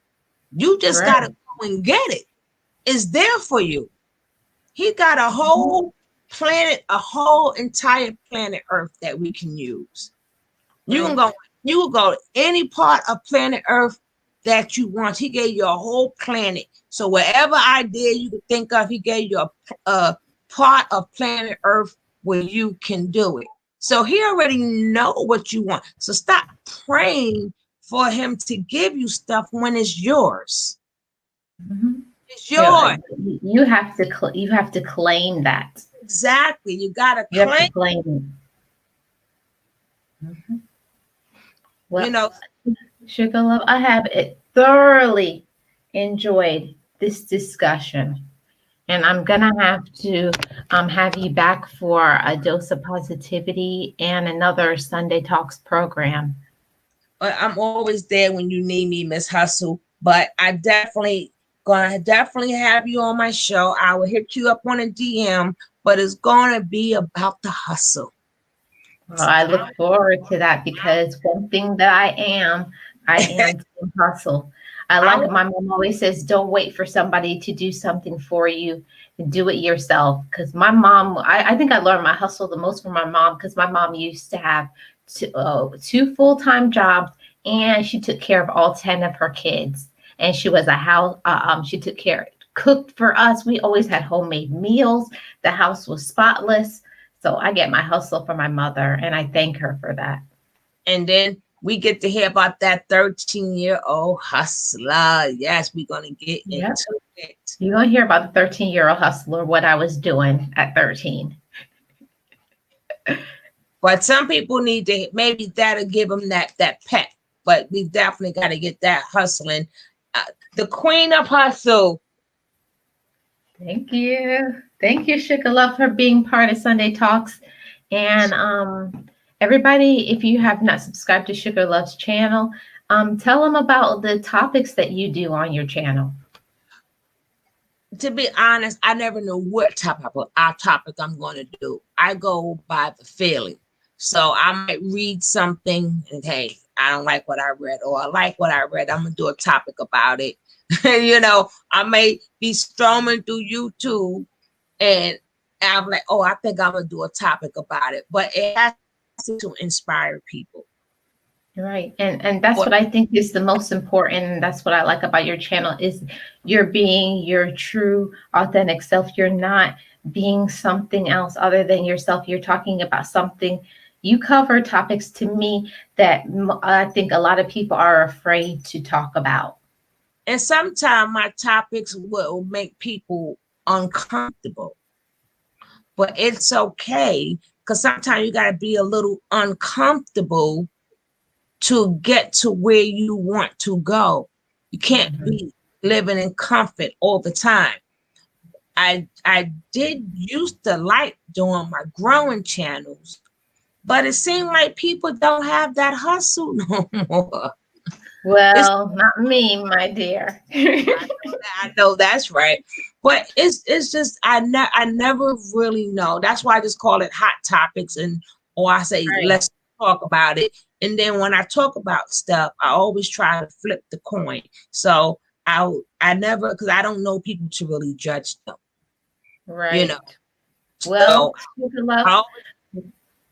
You just Right. gotta go and get it. It's there for you. He got a Mhm. whole planet, a whole entire planet Earth that we can use. You can Right. go, you will go to any part of planet Earth that you want. He gave you a whole planet. So whatever idea you could think of, he gave you a part of planet Earth where you can do it. So he already know what you want. So stop praying for him to give you stuff when it's yours. Mhm. It's Yeah, yours. you have to claim that. Exactly. You gotta You have to claim, claim it. Mhm. you Well, know, Sugar Love, I have thoroughly enjoyed this discussion. And I'm gonna have to have you back for a dose of positivity and another Sunday Talks program. I'm always there when you need me, Miss Hustle. But I definitely gonna definitely have you on my show. I will hit you up on a DM, but it's gonna be about the hustle. Well, I look forward to that because one thing that I am Team Hustle. I I like my mom always says, don't wait for somebody to do something for you. Do it yourself. Because my mom, I think I learned my hustle the most from my mom because my mom used to have two full-time jobs and she took care of all 10 of her kids. And she was a house, she took care, cooked for us. We always had homemade meals. The house was spotless. So I get my hustle from my mother, and I thank her for that. and then we get to hear about that 13-year-old hustler. Yes, we're gonna get Yep. into it. You're going to hear about the 13-year-old hustler, what I was doing at 13. But some people need to maybe that'll give them that pep. But we definitely got to get that hustling. Uh, the queen of hustle. Thank you. Thank you, Sugar Love, for being part of Sunday Talks. And everybody, if you have not subscribed to Sugar Love's channel, tell them about the topics that you do on your channel. To be honest, I never know what topic I'm going to do. I go by the feeling. So I might read something and hey, I don't like what I read, or I like what I read. I'm gonna do a topic about it. I may be strolling through YouTube and I'm like, oh, I think I'm gonna do a topic about it. But it has to inspire people. Right. And that's What what I think is the most important. And that's what I like about your channel is you're being your true authentic self. You're not being something else other than yourself. You're talking about something. You cover topics to me that I think a lot of people are afraid to talk about. and sometimes my topics will make people uncomfortable, but it's okay because sometimes you got to be a little uncomfortable to get to where you want to go. You can't Mhm. be living in comfort all the time. I did used to like doing my growing channels, but it seemed like people don't have that hustle no more. It's Well, not me, my dear. I know that's right. But it's just I never really know. That's why I just call it hot topics, and or I say Right. let's talk about it. And then when I talk about stuff, I always try to flip the coin. So I never, because I don't know people to really judge them, you know. Right. So Well, Sugar Love, I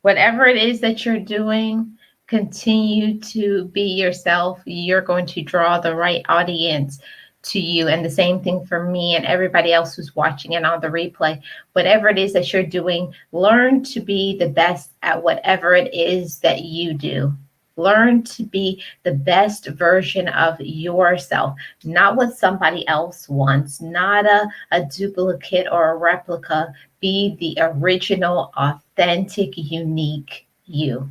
whatever it is that you're doing, continue to be yourself. You're going to draw the right audience to you. And the same thing for me and everybody else who's watching it on the replay. Whatever it is that you're doing, learn to be the best at whatever it is that you do. Learn to be the best version of yourself, not what somebody else wants, not a duplicate or a replica. Be the original, authentic, unique you.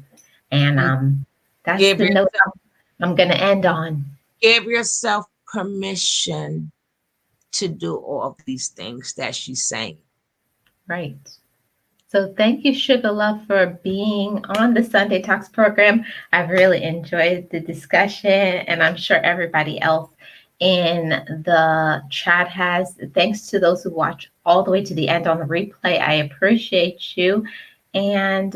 And that's give the note yourself I'm going to end on. give yourself permission to do all of these things that she's saying. Right. So thank you, Sugar Love, for being on the Sunday Talks program. I've really enjoyed the discussion, and I'm sure everybody else in the chat has. Thanks to those who watch all the way to the end on the replay. I appreciate you. And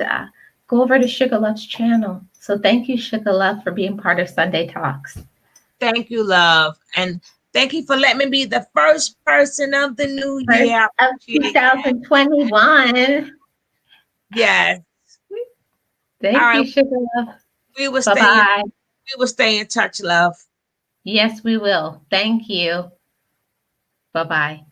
go over to Sugar Love's channel. So thank you, Sugar Love, for being part of Sunday Talks. Thank you, love. And thank you for letting me be the first person of the new First year. I of appreciate that. 2021. Yes. All Thank right. you, Sugar Love. We will Bye stay in bye. we will stay in touch, love. Yes, we will. Thank you. Bye bye.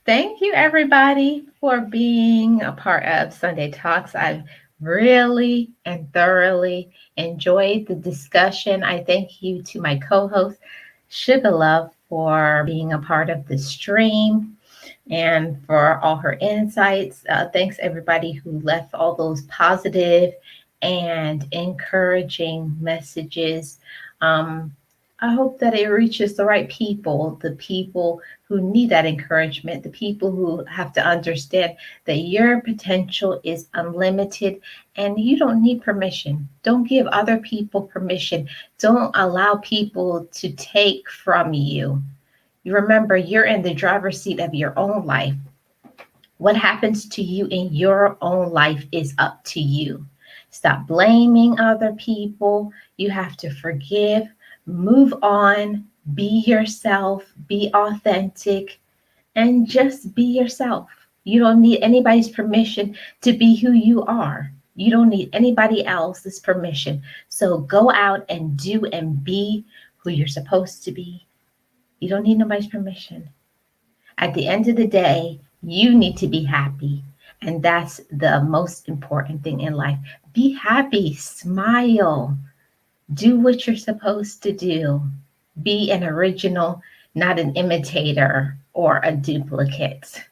Thank you, everybody, for being a part of Sunday Talks. I've really and thoroughly enjoyed the discussion. I thank you to my co host, Sugar Love, for being a part of the stream and for all her insights. Thanks, everybody who left all those positive and encouraging messages. Um, I hope that it reaches the right people, the people who need that encouragement, the people who have to understand that your potential is unlimited and you don't need permission. Don't give other people permission. Don't allow people to take from you. You remember, you're in the driver's seat of your own life. What happens to you in your own life is up to you. Stop blaming other people. You have to forgive, move on, be yourself, be authentic, and just be yourself. You don't need anybody's permission to be who you are. You don't need anybody else's permission. So go out and do and be who you're supposed to be. You don't need nobody's permission. At the end of the day, you need to be happy. And that's the most important thing in life. Be happy, smile, do what you're supposed to do. Be an original, not an imitator or a duplicate.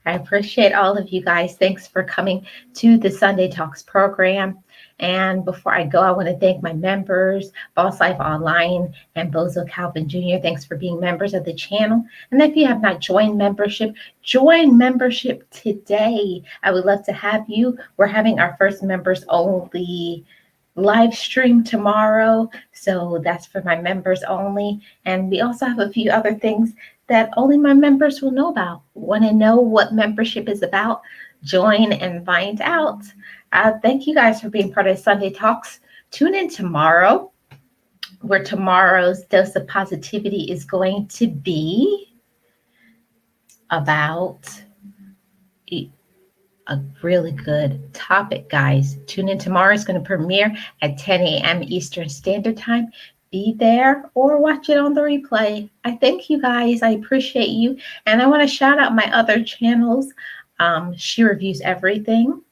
I appreciate all of you guys. Thanks for coming to the Sunday Talks program. And before I go, I want to thank my members, Boss Life Online and Bozo Calvin Jr. Thanks for being members of the channel. And if you have not joined membership, join membership today. I would love to have you. We're having our first members only live stream tomorrow. So that's for my members only. And we also have a few other things that only my members will know about. Want to know what membership is about? Join and find out. Thank you guys for being part of Sunday Talks. Tune in tomorrow, where tomorrow's dose of positivity is going to be about a really good topic, guys. Tune in tomorrow. It's going to premiere at 10 a.m. Eastern Standard Time. Be there or watch it on the replay. I thank you guys. I appreciate you. And I want to shout out my other channels. She Reviews Everything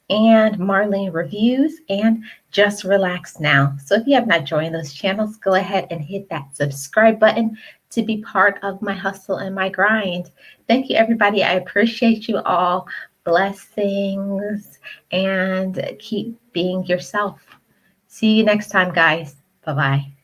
and Marlene Reviews and Just Relax Now. So if you have not joined those channels, go ahead and hit that subscribe button to be part of my hustle and my grind. Thank you, everybody. I appreciate you all. Blessings and keep being yourself. See you next time, guys. Bye-bye.